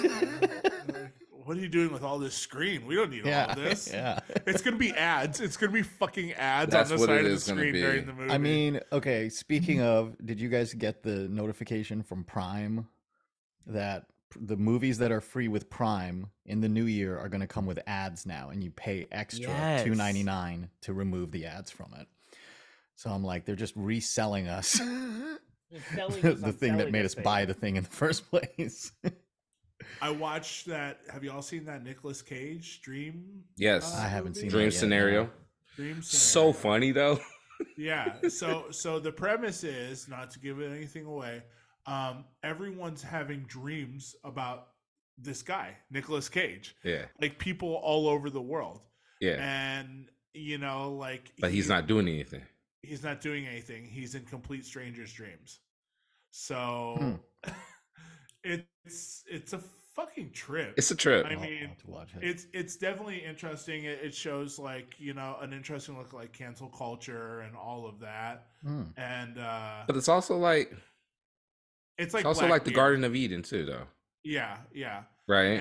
What are you doing with all this screen? We don't need all Yeah, of this. yeah. It's gonna be ads. It's gonna be fucking ads That's on the what it side of the is gonna screen be. during the movie. I mean, okay, speaking of, did you guys get the notification from Prime that the movies that are free with Prime in the new year are going to come with ads now, and you pay extra Yes. $2.99 to remove the ads from it? So I'm like, they're just reselling us the thing that made us buy the thing in the first place. I watched that. Have you all seen that Nicolas Cage Dream? Yes. I haven't seen Dream that yet, scenario. no. Dream So scenario. funny though. Yeah. So the premise is, not to give anything away, everyone's having dreams about this guy, Nicolas Cage. Yeah. Like people all over the world. Yeah. And like But he's not doing anything. He's not doing anything. He's in complete strangers' dreams. So it's a fucking trip. It's a trip. I mean, I'll have to watch it. it's definitely interesting. It shows like an interesting look like cancel culture and all of that. And but it's also like it's like also Black like the Mirror. Garden of Eden too, though. Yeah. Right.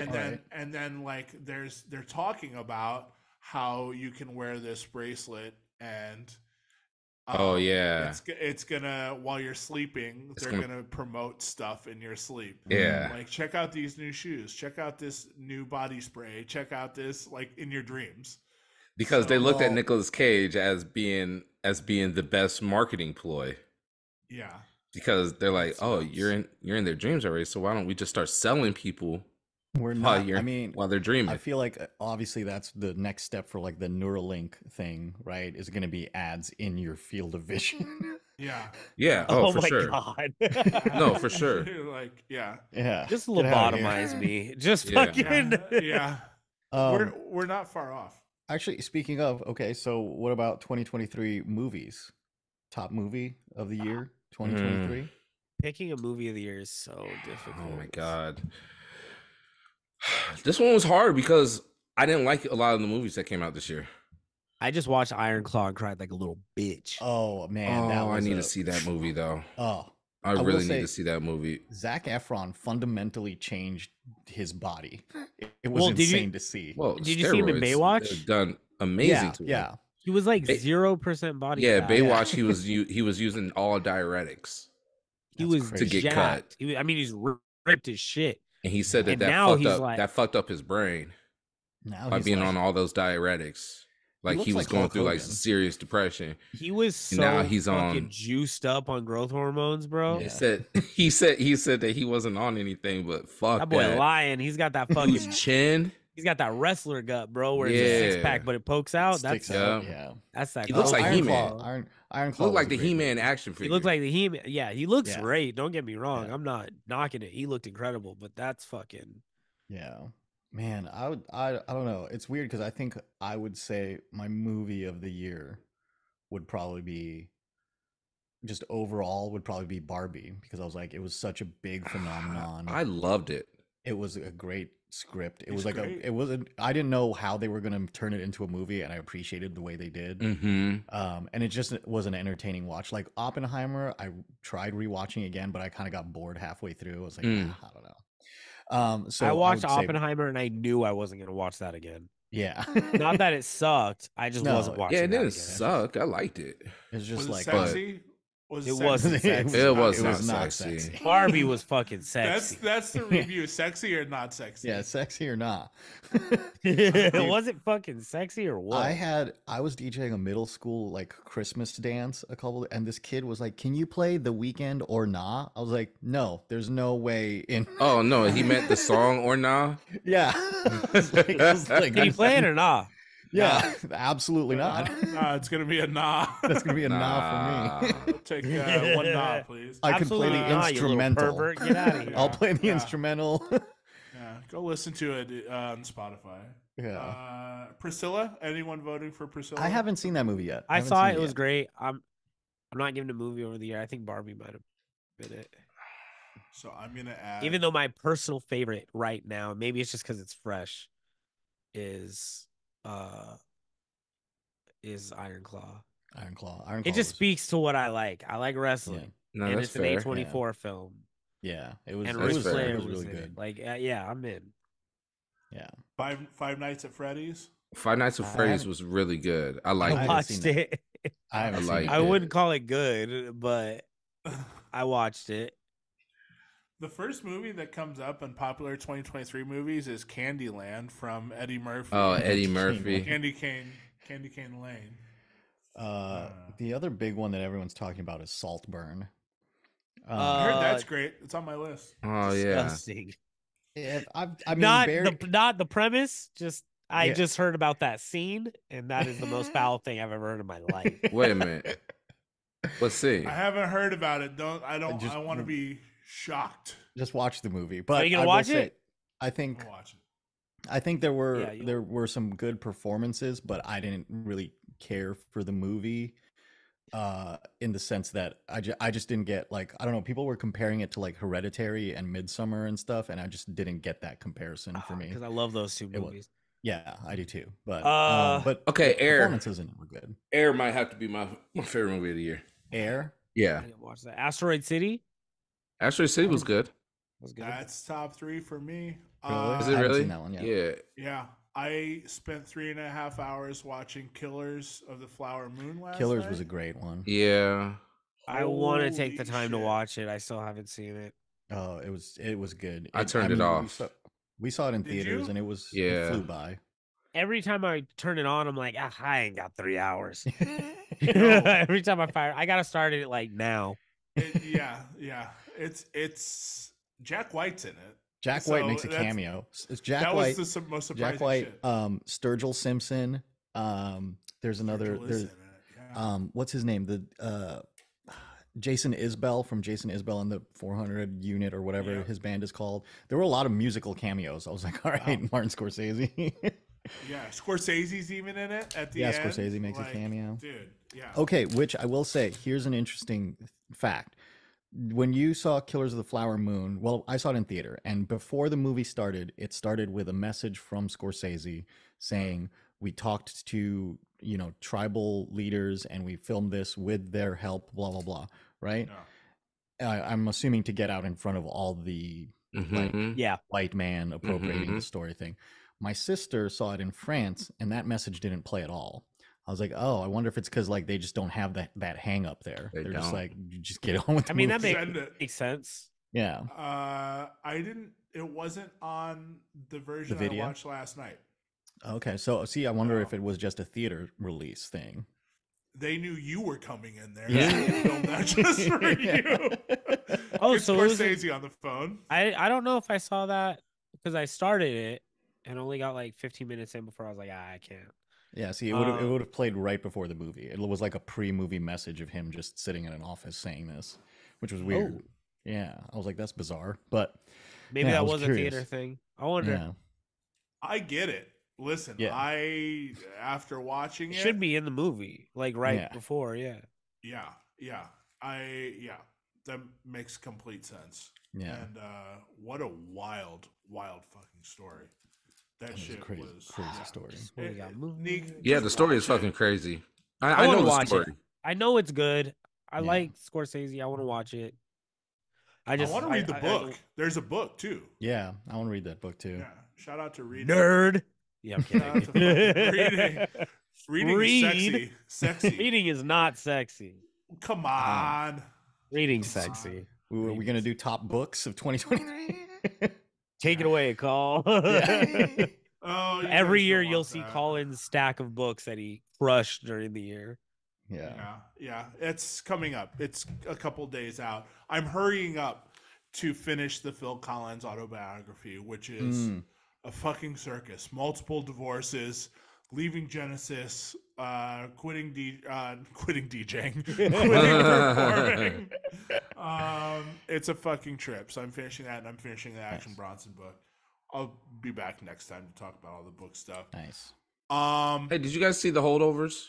And then like they're talking about how you can wear this bracelet and oh yeah, it's gonna, while you're sleeping, they're gonna promote stuff in your sleep. Yeah, like check out these new shoes, check out this new body spray, check out this, like in your dreams. Because they looked at Nicolas Cage as being the best marketing ploy. Yeah, because they're like, oh, you're in their dreams already, so why don't we just start selling people? We're not. While they're dreaming. I feel like obviously that's the next step for like the Neuralink thing, right? Is going to be ads in your field of vision. Yeah. Yeah. Oh, for my sure. God. No, for sure. Like, yeah. Just lobotomize me. Just fucking. Yeah. We're not far off. Actually, speaking of, okay, so what about 2023 movies? Top movie of the year, 2023. Picking a movie of the year is so difficult. Oh my God. This one was hard because I didn't like a lot of the movies that came out this year. I just watched Iron Claw and cried like a little bitch. Oh man, I need to see that movie though. Oh, I really need to see that movie. Zac Efron fundamentally changed his body. It was insane to see. Well, did you see him in Baywatch? Done amazing to him. Yeah. He was like 0% body fat. Baywatch. He was using all diuretics. He was to get cut. He's ripped as shit. And he said that fucked up his brain by being on all those diuretics. Like he was going through like serious depression. He was so now he's fucking juiced up on growth hormones, bro. Yeah. He said that he wasn't on anything, but fuck that boy lying. He's got that fucking his chin. He's got that wrestler gut, bro, where it's a six pack, but it pokes out. That's that. He looks like He-Man. Iron Claw looked like the He-Man action figure. He looked like the He-Man. Yeah, he looks great. Don't get me wrong. I'm not knocking it. He looked incredible, but that's fucking. Yeah, man. I don't know. It's weird because I think I would say my movie of the year would probably be just overall would probably be Barbie, because I was like, it was such a big phenomenon. I loved it. It was a great script. It was like I didn't know how they were going to turn it into a movie, and I appreciated the way they did. Mm-hmm. And it just was an entertaining watch. Like Oppenheimer, I tried rewatching again, but I kind of got bored halfway through. I was like, I don't know. So I watched Oppenheimer and I knew I wasn't going to watch that again. Yeah. Not that it sucked. I just wasn't watching it. Yeah, it didn't suck. I liked it. It's just like sexy. It wasn't sexy. It was not sexy. Barbie was fucking sexy. That's the review. Sexy or not sexy? Yeah, sexy or not. Was it fucking sexy or what? I was DJing a middle school like Christmas dance and this kid was like, "Can you play The Weeknd or Nah?" I was like, "No, there's no way in." Oh no, he meant the song or nah? Yeah. Did he play it or nah? Yeah, absolutely not. Nah, it's gonna be a nah. That's gonna be a nah for me. I'll take one nah, please. I could play the instrumental. Get out of here. I'll play the instrumental. Yeah, go listen to it on Spotify. Yeah. Priscilla. Anyone voting for Priscilla? I haven't seen that movie yet. I saw it. It was great. I'm not giving a movie over the year. I think Barbie might have been it. So I'm gonna add. Even though my personal favorite right now, maybe it's just because it's fresh, is is Iron Claw. Iron Claw. It just speaks to what I like. I like wrestling. No, and that's it's an fair. A24 film. Yeah, it was. And That's Ric fair. Flair It was was really in good. it. Like, yeah, I'm in. Yeah. Five Nights at Freddy's. Five Nights at Freddy's was really good. I liked I it. watched it. I wouldn't call it good, but I watched it. The first movie that comes up in popular 2023 movies is Candyland from Eddie Murphy. Oh, Eddie Murphy. Candy Cane Lane. The other big one that everyone's talking about is Saltburn. I heard that's great. It's on my list. Oh disgusting. Yeah. I mean, not the premise. I just heard about that scene, and that is the most foul thing I've ever heard in my life. Wait a minute. Let's see. I haven't heard about it. I want to be shocked. Just watch the movie. But are you gonna watch it? I think. I'll watch it. I think there were some good performances, but I didn't really care for the movie. In the sense that I just didn't get, like, I don't know, people were comparing it to like Hereditary and Midsummer and stuff, and I just didn't get that comparison for me. Because I love those two movies. Yeah, I do too. But okay, Air performances in it were good. Air might have to be my favorite movie of the year. Air? Yeah. I didn't watch that. Asteroid City? Asteroid City was good. That's top 3 for me. Really? Is it really? Seen that one, Yeah. I spent 3.5 hours watching Killers of the Flower Moon last Killers night. was a great one. Yeah. I want to take the time to watch it. I still haven't seen it. Oh, it was good. I turned it off. We saw it in theaters, and it flew by. Every time I turn it on, I'm like, I ain't got 3 hours. Every time I gotta start it like now. Yeah. It's Jack White's in it. Jack White makes a cameo. It's Jack White. Was the most surprising Jack White, shit. Sturgill Simpson. There's another. There's what's his name? The Jason Isbell from Jason Isbell and the 400 Unit or whatever his band is called. There were a lot of musical cameos. I was like, all right, Martin Scorsese. Yeah, Scorsese's even in it at the end. Yeah, Scorsese makes a cameo. Dude, yeah. Okay, which I will say, here's an interesting fact. When you saw Killers of the Flower Moon, well, I saw it in theater, and before the movie started, it started with a message from Scorsese saying, we talked to, tribal leaders and we filmed this with their help, blah, blah, blah, right? Yeah. I'm assuming to get out in front of all the white man appropriating the story thing. My sister saw it in France, and that message didn't play at all. I was like, oh, I wonder if it's because like they just don't have that hang up there. They're just like, you just get on with the movie. That makes sense. Yeah. I didn't. It wasn't on the version I watched last night. Okay, so see, I wonder if it was just a theater release thing. They knew you were coming in there. Yeah. So they filmed that just for you. Oh, it's so Scorsese on the phone. I don't know if I saw that because I started it and only got like 15 minutes in before I was like, I can't. Yeah, see, it would have played right before the movie. It was like a pre-movie message of him just sitting in an office saying this, which was weird. Oh. Yeah, I was like, that's bizarre, but maybe that was a theater thing. I wonder. Yeah. I get it. Listen, after watching it, should be in the movie, like before. Yeah. That makes complete sense. Yeah. And what a wild fucking story. That shit was crazy story. The story is fucking crazy. I know the story. I know it's good. I like Scorsese. I want to watch it. I want to read the book. There's a book too. Yeah, I want to read that book too. Yeah. Shout out to reading. Nerd. Yeah, I'm kidding. Reading is sexy. Reading is not sexy. Come on. Reading's sexy. Are we going to do top books of 2023? Take it away, Call. Every year you'll see Colin's stack of books that he crushed during the year. Yeah. It's coming up. It's a couple days out. I'm hurrying up to finish the Phil Collins autobiography, which is a fucking circus. Multiple divorces, leaving Genesis, quitting DJing, quitting performing. It's a fucking trip. So I'm finishing that, and I'm finishing the Action Bronson book. I'll be back next time to talk about all the book stuff. Nice. Hey, did you guys see The Holdovers?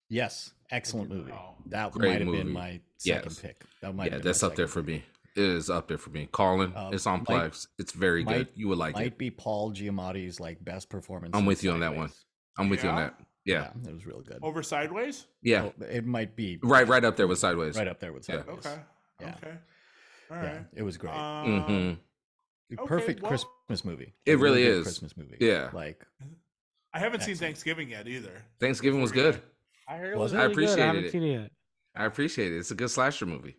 Yes, excellent movie. That might have been my second pick. That's up there for me. It is up there for me. Colin, it's on Plex. It's very good. You would like it. Might be Paul Giamatti's like best performance. I'm with you on that one. I'm with you on that. Yeah. it was really good. Over Sideways? Yeah. Oh, it might be Right up there with Sideways. Right up there with Yeah. Sideways. Okay. Yeah. Okay. All Yeah, right. it was great. Okay, Perfect well, Christmas movie. It Like, really good is. Christmas movie. Yeah. Like, I haven't seen excellent. Thanksgiving yet either. Thanksgiving was good. I heard it Was was it? really I appreciated good. I haven't it. seen it yet. I appreciate it. It's a good slasher movie.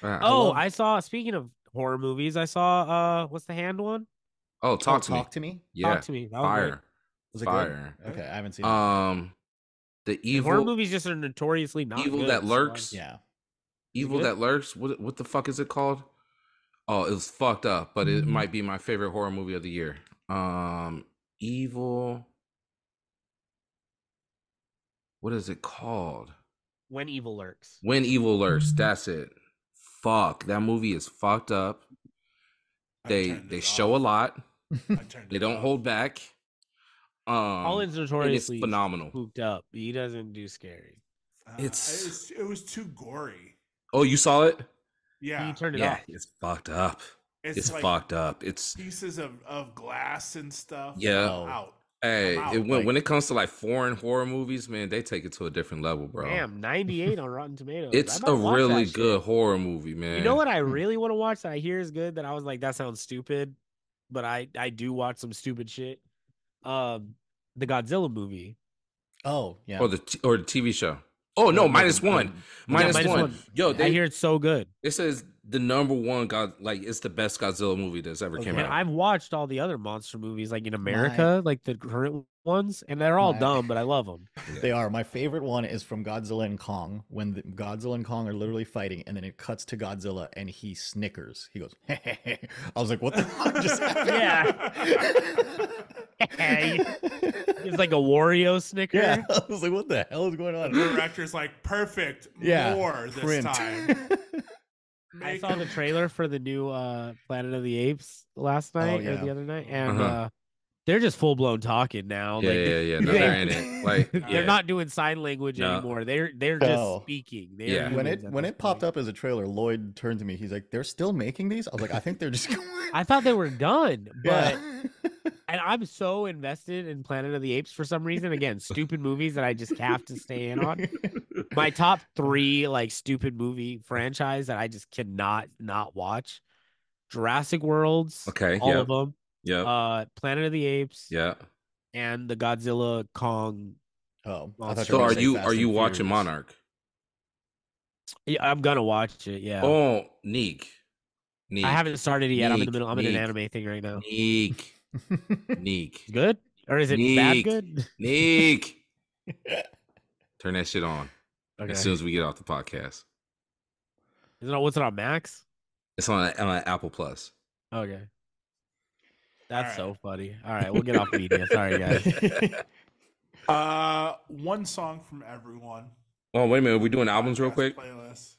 Oh, I saw. Speaking of horror movies, I saw. What's the hand one? Oh, Talk to Me. Talk to Me. Yeah. Talk to Me. That was Fire. great. Was it Fire. good? Okay, I haven't seen it. The And horror evil movies just are notoriously not Evil good, That so, Lurks. Yeah. Evil That Lurks. What the fuck is it called? Oh, it was fucked up, but it might be my favorite horror movie of the year. Evil. What is it called? When Evil Lurks. When Evil Lurks. That's it. Fuck, that movie is fucked up. They show a lot. They don't hold back. Colin's notoriously phenomenal. Spooked up. He doesn't do scary. It was too gory. Oh, you saw it? Yeah. He turned it off. It's fucked up. It's like fucked up. It's pieces of glass and stuff. Yeah. Out. Hey, out. When it comes to like foreign horror movies, man, they take it to a different level, bro. Damn, 98 on Rotten Tomatoes. It's a really good horror movie, man. You know what I really want to watch that I hear is good, that I was like, that sounds stupid, but I do watch some stupid shit. The Godzilla movie. Oh, yeah. Or the TV show. Oh no, -1. -1. Yo, I hear it's so good. It says the #1 it's the best Godzilla movie that's ever came out. I've watched all the other monster movies, like in America, like the current ones, and they're all dumb, but I love them. They are. My favorite one is from Godzilla and Kong, when Godzilla and Kong are literally fighting, and then it cuts to Godzilla, and he snickers. He goes, hey, hey, hey. I was like, what the fuck just happened? Yeah. It's like a Wario snicker. Yeah. I was like, what the hell is going on? The director's like, perfect. More this time. I saw the trailer for the new Planet of the Apes last night or the other night, and they're just full blown talking now. Yeah. No, they're in it. Like they're not doing sign language anymore. They're just speaking. When it popped up as a trailer, Lloyd turned to me. He's like, "They're still making these?" I was like, "I think they're just." I thought they were done, but and I'm so invested in Planet of the Apes for some reason. Again, stupid movies that I just have to stay in on. My top 3 like stupid movie franchise that I just cannot not watch: Jurassic Worlds, all of them. Yeah. Planet of the Apes. Yeah. And the Godzilla Kong. Oh, so are you watching Monarch? Yeah, I'm gonna watch it. Yeah. Oh, Neek. I haven't started it yet. I'm in the middle. I'm in an anime thing right now. Neek. Good? Or is it bad good? Neek. Turn that shit on. Okay. As soon as we get off the podcast. What's it on, Max? It's on Apple Plus. Okay. That's so funny. All right, we'll get off media. Sorry, guys. One song from everyone. Oh, wait a minute. Are we doing albums real quick? Playlist.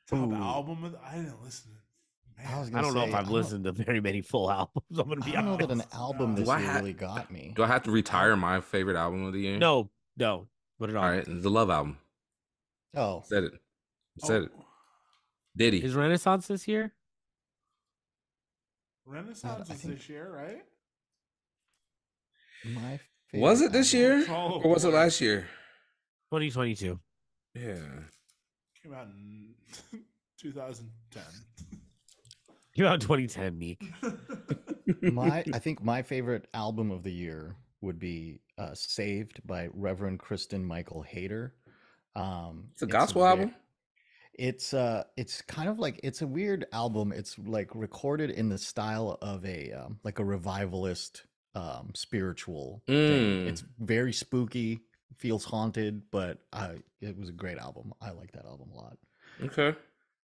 Top album. I didn't listen to it. I don't know if I've listened to very many full albums. I'm gonna be honest. I don't know that an album this year really got me. Do I have to retire my favorite album of the year? No. Put it on. All right, the Love album. Oh, said it. Diddy. Is Renaissance this year? Renaissance is this year, right? Was it this year or was it last year? 2022. Yeah. Came out in 2010. Came out in 2010, Meek. I think my favorite album of the year would be Saved by Reverend Kristen Michael Hayter. It's a gospel album? It's kind of like, it's a weird album. It's like recorded in the style of a like a revivalist spiritual thing. It's very spooky, feels haunted, but it was a great album. I like that album a lot. Okay.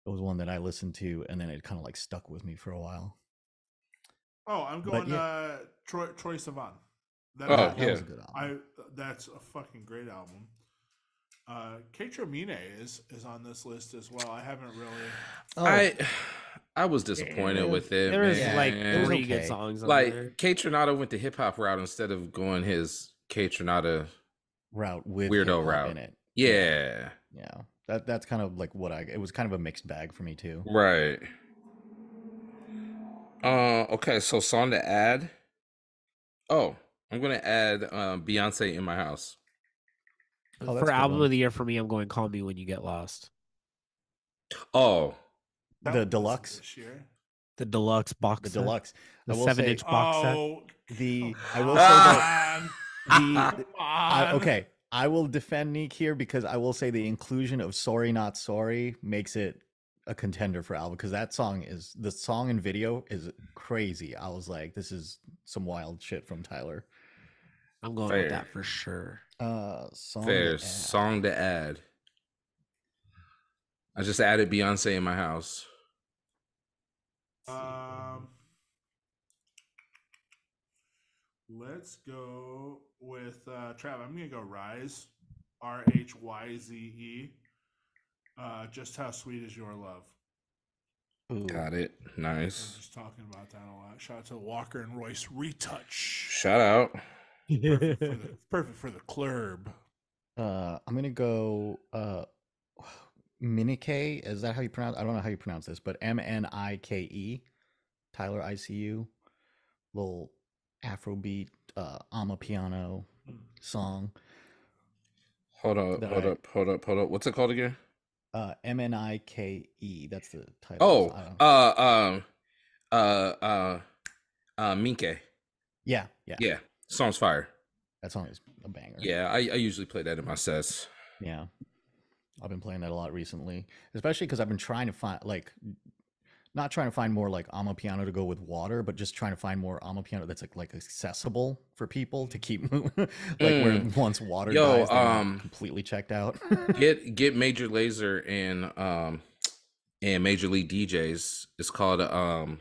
It was one that I listened to, and then it kind of like stuck with me for a while. Oh, I'm going Troye Sivan. That was a good album. That's a fucking great album. Keitra is on this list as well. I haven't really. I was disappointed with it. There was like 3 good songs. Like K-Tronada went the hip hop route instead of going his K-Tronada route with weirdo route in it. Yeah. That's kind of like it was kind of a mixed bag for me too. Right. Okay, so song to add. Oh, I'm gonna add Beyonce in my house. Oh, For that's a good album one. of the year for me, I'm going "Call Me When You Get Lost." Oh, The deluxe. this year. The deluxe box The set. deluxe. The I will say 7-inch box set. Oh, I will say that come on. okay, I will defend Neek here because I will say the inclusion of "Sorry Not Sorry" makes it a contender for album, because the song and video is crazy. I was like, this is some wild shit from Tyler. I'm going with that for sure. Song to add. I just added Beyonce in my house. Let's go with Trav. I'm gonna go Rise, RHYZE. Just How Sweet Is Your Love. Ooh. Got it. Nice. We're just talking about that a lot. Shout out to Walker and Royce Retouch. Shout out. Perfect for the club. I'm gonna go Minike. Is that how you pronounce? I don't know how you pronounce this, but MNIKE. Tyler ICU. Little Afrobeat Amapiano song. Hold up. What's it called again? MNIKE. That's the title. Minke. Yeah. Song's fire. That song is a banger. Yeah, I usually play that in my sets. Yeah, I've been playing that a lot recently, especially because I've been trying to find not trying to find more like Amapiano to go with water, but just trying to find more Amapiano that's like accessible for people to keep moving. Where once water dies, they're not completely checked out. get Major Lazer and Major League DJs. It's called I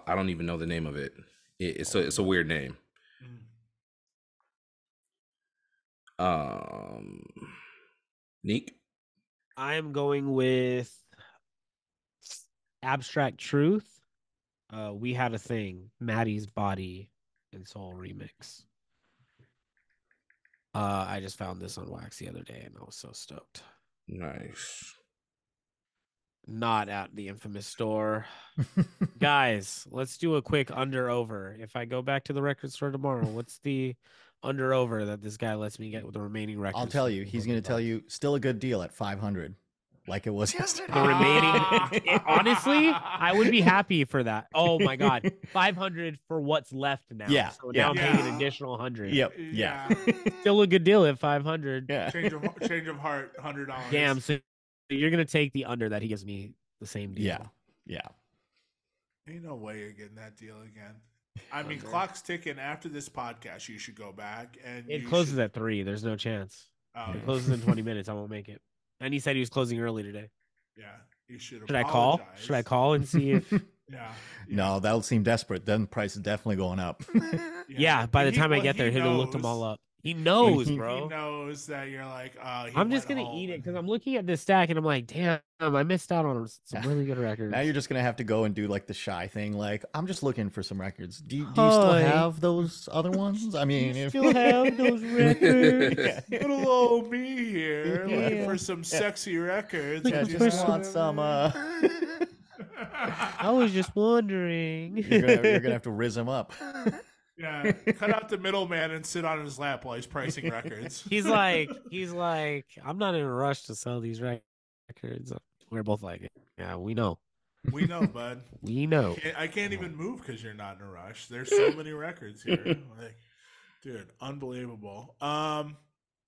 don't even know the name of it. It's a weird name. Neek. I am going with Abstract Truth. We Had a Thing, Maddie's Body and Soul remix. I just found this on Wax the other day and I was so stoked. Nice. Not at the infamous store. Guys, let's do a quick under-over. If I go back to the record store tomorrow, what's the under-over that this guy lets me get with the remaining records? I'll tell you. He's going to tell you still a good deal at 500, like it was yesterday. The remaining, honestly, I would be happy for that. Oh my God, 500 for what's left now. Yeah, so now I'm paying an additional 100. Yep. Yeah. Still a good deal at 500. Yeah. Change of heart, $100. Damn. So you're gonna take the under that he gives me the same deal. Yeah. Ain't no way you're getting that deal again. I mean, clock's ticking. After this podcast, you should go back and it closes at 3. There's no chance. It closes in 20 minutes. I won't make it. And he said he was closing early today. Yeah, you should. Should I call? Should I call and see if? Yeah. No, that'll seem desperate. Then price is definitely going up. Yeah. By the time I get there, he'll look them all up. He knows, bro. He knows that you're like, I'm just gonna eat it because I'm looking at this stack and I'm like, damn, I missed out on some really good records. Now you're just gonna have to go and do like the shy thing, like I'm just looking for some records. Do you still have those other ones? I mean, you still have those records. Little old me here, looking for some sexy records. Yeah, just want some. I was just wondering. You're gonna have to rizz him up. Yeah, cut out the middleman and sit on his lap while he's pricing records. He's like, I'm not in a rush to sell these records. We're both like, yeah, we know. We know, bud. We know. I can't even move because you're not in a rush. There's so many records here. Like, dude, unbelievable.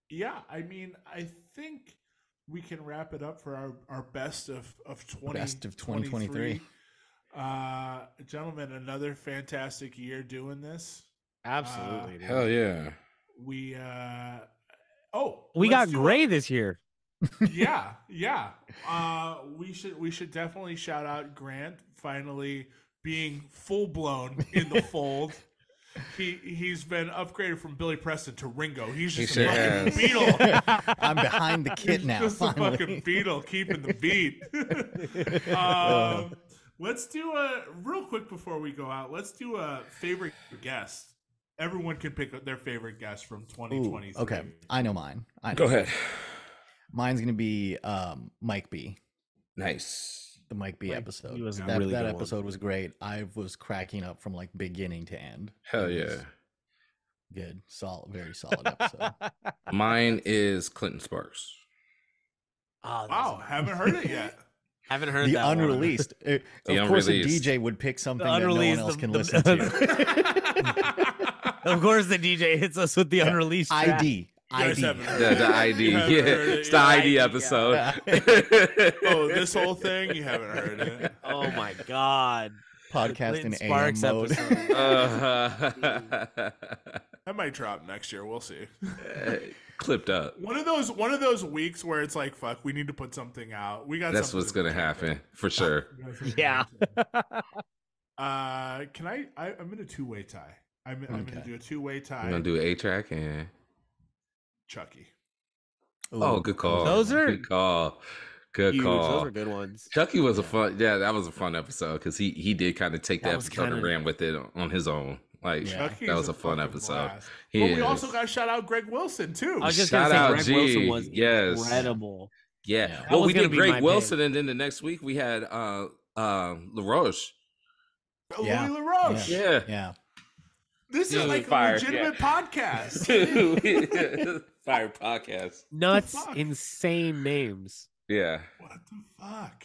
Yeah, I mean, I think we can wrap it up for our best of 2023. Gentlemen, another fantastic year doing this. Absolutely. Hell yeah. We got Gray this year. Yeah. We should definitely shout out Grant finally being full blown in the fold. He's been upgraded from Billy Preston to Ringo. He's just a fucking Beatle. I'm behind the kit now. Just finally. a fucking Beatle keeping the beat. Let's do real quick before we go out. Let's do a favorite guest. Everyone can pick their favorite guest from 2023. Okay, I know mine. Go ahead. Mine's gonna be Mike B. Nice. the Mike B He episode. was a That really good episode one. was great. I was cracking up from like beginning to end. Hell It yeah. was good. Solid, very solid episode. Mine is Clinton Sparks. Oh, Wow, haven't heard it yet. Haven't heard The that one. unreleased. The Of course, a unreleased. DJ would pick something that no unreleased, one else can the- listen to. Of course, the DJ hits us with the unreleased track. ID. You guys ID. haven't heard The ID. You Yeah, haven't heard it it's the yet. ID Yeah. episode. Oh, this whole thing? You haven't heard it. Oh my god. Podcast in Clinton AM Sparks mode. episode. That might drop next year. We'll see. Clipped up. One of those weeks where it's like, fuck, we need to put something out. We got. That's something what's to gonna do. happen for sure. Yeah. Can I'm in a two-way tie. I'm gonna do a two-way tie. I'm gonna do A-Track and Chucky. oh, good call. Those are good call. Good Huge. call. Those are good ones. Chucky was a fun, that was a fun episode because he did kind of take That that was episode and kinda- ran with it on his own. Like Yeah. Chucky that is was a fun fucking episode. blast. He But we is. also got to shout out Greg Wilson too. I was just Shout gonna out, say Greg Wilson G. was Yes. incredible. Yeah. Yeah. Well, was we gonna did be my Greg pick. Wilson, and then the next week we had LaRoche. Yeah. Louis LaRoche. Yeah. Yeah. This is Dude, like fire, a legitimate podcast. Fire podcast. Nuts, fuck? insane names. Yeah. What the fuck?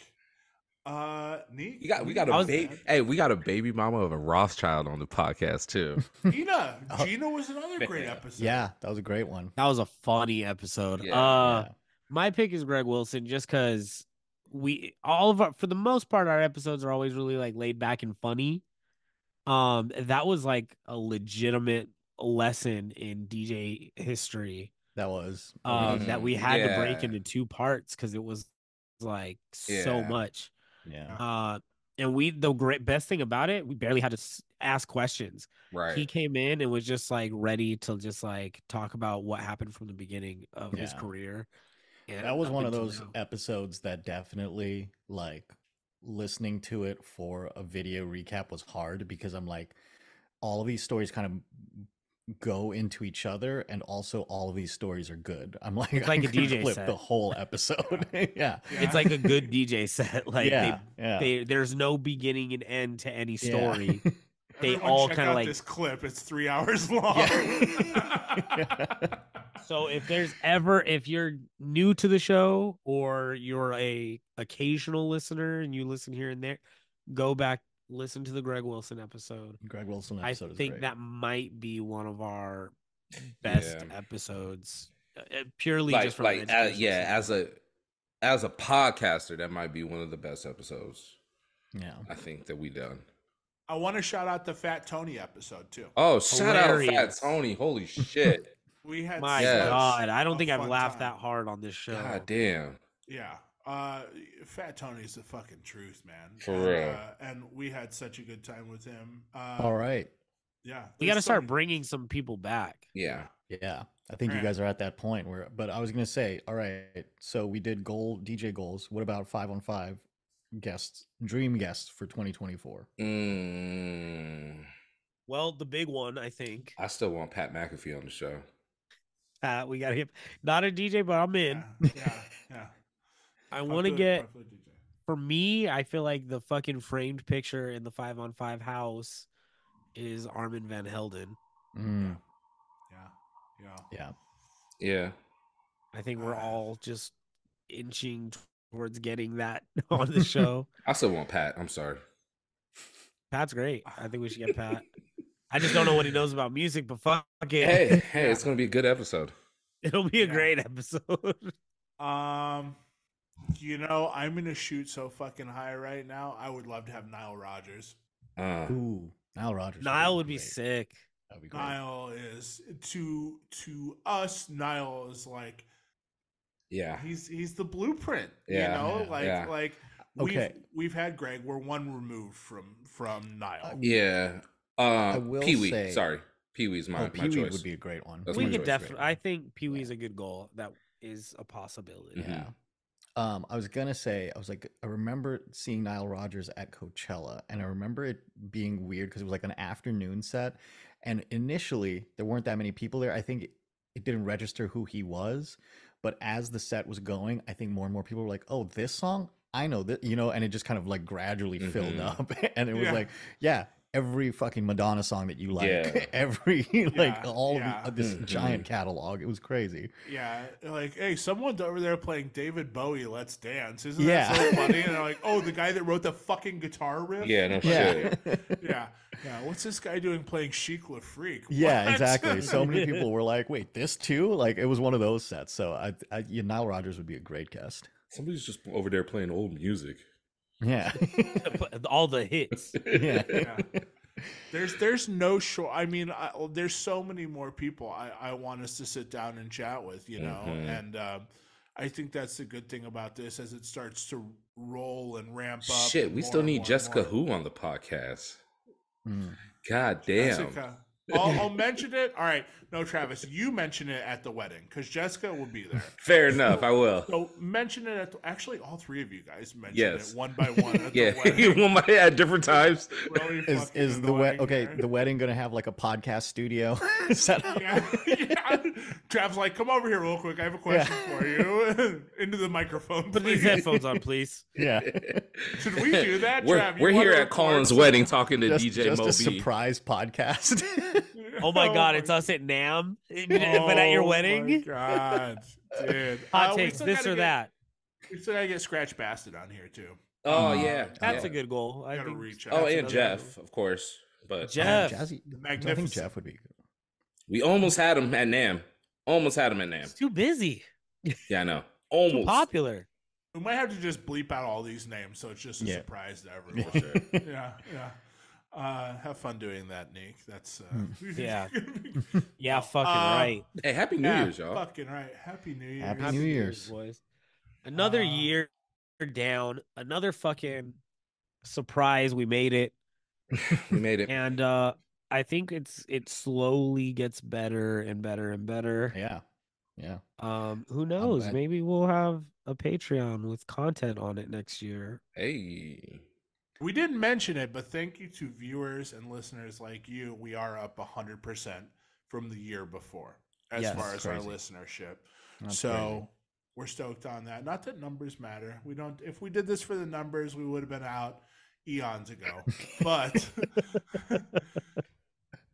Neat. We got a baby. Hey, we got a baby mama of a Rothschild on the podcast too. Gina was another great episode. Yeah, that was a great one. That was a funny episode. Yeah. My pick is Greg Wilson just because for the most part, our episodes are always really like laid back and funny. That was like a legitimate lesson in DJ history. That was. That we had to break Yeah. into two parts because it was like so Yeah. much. Yeah. And best thing about it, we barely had to ask questions. Right. He came in and was just like ready to just like talk about what happened from the beginning of his Yeah. career. And That was up one of until those now. episodes that definitely like listening to it for a video recap was hard because I'm like, all of these stories kind of go into each other, and also all of these stories are good. I'm like, It's like I a could DJ flip set. the whole episode. Yeah. It's like a good DJ set. Like yeah. there's no beginning and end to any Yeah. story. They Everyone all check kind of out like this clip. It's 3 hours long. So if you're new to the show or you're a occasional listener and you listen here and there, go back, listen to the Greg Wilson episode. Greg Wilson I episode is think great. that might be one of our best Yeah. episodes, purely like just from an education standpoint. as a podcaster, that might be one of the best episodes Yeah. I think that we done. I want to shout out the Fat Tony episode too. Oh, shout out Fat Hilarious. Tony! Holy shit! We had My Yes. God, I don't a think I've fun laughed time. that hard on this show. God damn! Yeah. Fat Tony's the fucking truth, man. For and, real. And we had such a good time with him. All right. Yeah. We got to there's start some- bringing some people back. Yeah, Yeah. I think you Right. guys are at that point where, but I was going to say, all right, so we did DJ goals. What about 5-on-5 guests, dream guests for 2024? Well, the big one, I think. I still want Pat McAfee on the show. We got to get not a DJ, but I'm in. Yeah. I want to Popular- get. popular DJ. For me, I feel like the fucking framed picture in the 5-on-5 house is Armin van Helden. Mm, Yeah. yeah. Yeah, I think we're all just inching towards getting that on the show. I still want Pat. I'm sorry. Pat's great. I think we should get Pat. I just don't know what he knows about music, but fuck it. Hey, it's gonna be a good episode. It'll be a Yeah. great episode. I'm gonna shoot so fucking high right now. I would love to have Nile Rodgers. Ooh, Nile Rodgers. Niall would be great. sick. That'd be great. Niall is to us. Niall is like Yeah, he's the blueprint. Yeah, you know, yeah, like Okay. we've had Greg. We're one removed from Niall. yeah. will Pee Wee. say- Sorry, Pee Wee's my Pee Wee choice. would be a great one. That's We my could choice, definitely. man. I think Pee Wee's a good goal. That is a possibility. Mhm. Yeah. I was gonna say, I was like, I remember seeing Nile Rodgers at Coachella, and I remember it being weird because it was like an afternoon set, and initially there weren't that many people there. I think it didn't register who he was, but as the set was going, I think more and more people were like, "Oh, this song, I know that, and it just kind of like gradually filled up. And it was Yeah. like, yeah, every fucking Madonna song that you like, Yeah. every, like all yeah. of this giant catalog. It was crazy. Yeah, like, hey, someone's over there playing David Bowie, Let's Dance. Isn't Yeah. that so funny? And they're like, oh, the guy that wrote the fucking guitar riff? Yeah, no Yeah. shit. Yeah. What's this guy doing playing Chic Le Freak? Yeah, What? exactly. So many people were like, wait, this too? Like, it was one of those sets. So Nile Rodgers would be a great guest. Somebody's just over there playing old music. Yeah. All the hits. Yeah. There's no short. I mean, there's so many more people I want us to sit down and chat with, and I think that's the good thing about this as it starts to roll and ramp up. Shit, we still need Jessica Who on the podcast. God damn. Jessica. I'll mention it. All right. No, Travis, you mention it at the wedding because Jessica will be there. Fair enough. I will. So mention it actually, all three of you guys mention Yes. it one by one at Yeah, the wedding. at different times. Really Is the wedding gonna have like a podcast studio set up? Yeah. Trav's like, come over here real quick. I have a question for you. Into the microphone, Put these please. headphones on, please. Yeah. Should we do that, We're Trav? we're here at Colin's wedding talking to DJ just Moby. a surprise podcast. Oh my God, it's us at NAM, but at your wedding. Oh my God, dude. Hot We takes, still this gotta or get- that. We still gotta get Scratch Bastard on here too. Oh yeah, That's yeah. a good goal. I Gotta think. reach out. Oh, That's and another Jeff, goal. of course. But Jeff. Jazzy, I think Magnificent. Jeff would be good. we almost had him at NAM. Almost had him at NAM. It's too busy. Yeah, I know. Too Almost. popular. We might have to just bleep out all these names so it's just a Yeah. surprise to everyone. For sure. Yeah. Have fun doing that, Nick. That's Yeah. Yeah, fucking right. Hey, happy New Yeah, Year's, y'all. fucking right. Happy New Year. Happy New Year's. boys. Another year down. Another fucking surprise. We made it, We made it. and I think it slowly gets better and better and better. Yeah. Yeah. Who knows? glad- Maybe we'll have a Patreon with content on it next year. Hey. We didn't mention it, but thank you to viewers and listeners like you. We are up 100% from the year before as Yes, far as our crazy. listenership. That's So crazy. we're stoked on that. Not that numbers matter. We don't. If we did this for the numbers, we would have been out eons ago. But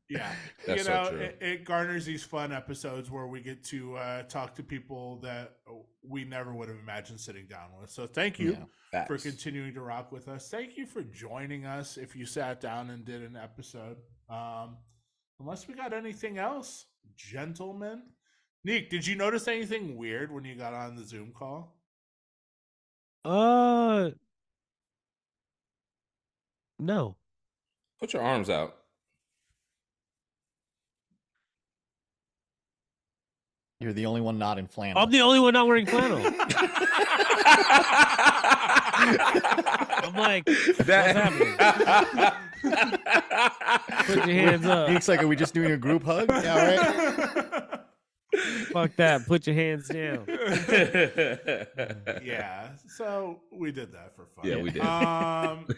yeah, That's so true. it garners these fun episodes where we get to talk to people that we never would have imagined sitting down with. So thank you. Yeah. For Facts. continuing to rock with us. Thank you for joining us if you sat down and did an episode. Unless we got anything else, gentlemen. Nick, did you notice anything weird when you got on the Zoom call? No. Put your arms out. You're the only one not in flannel. I'm the only one not wearing flannel. I'm like, what's happening? Put your hands up. It's like, are we just doing a group hug? Yeah, all right. Fuck that. Put your hands down. Yeah, so we did that for fun. Yeah, we did.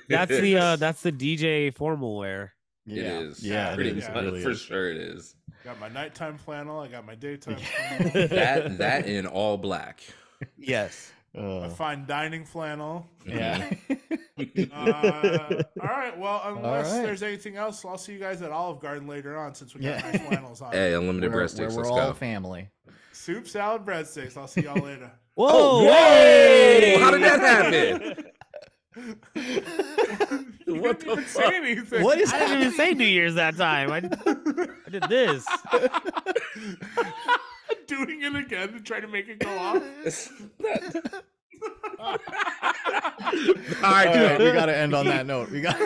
That's the DJ formal wear. It is. Yeah, Pretty it is. much. It really For is. sure it is. Got my nighttime flannel. I got my daytime flannel. That in all black. Yes. My fine dining flannel. Yeah. All right. Well, unless right. there's anything else, I'll see you guys at Olive Garden later on since we got Yeah. nice flannels on. Hey, unlimited Where breadsticks. we're Let's all go. family. Soup, salad, breadsticks. I'll see y'all later. Whoa! Oh, Hey! whoa! How did that happen? You What didn't the even fuck? say anything. What is I didn't even say New Year's that time. I did this. Doing it again to try to make it go off. All All right, right, we got to end on that note. We got.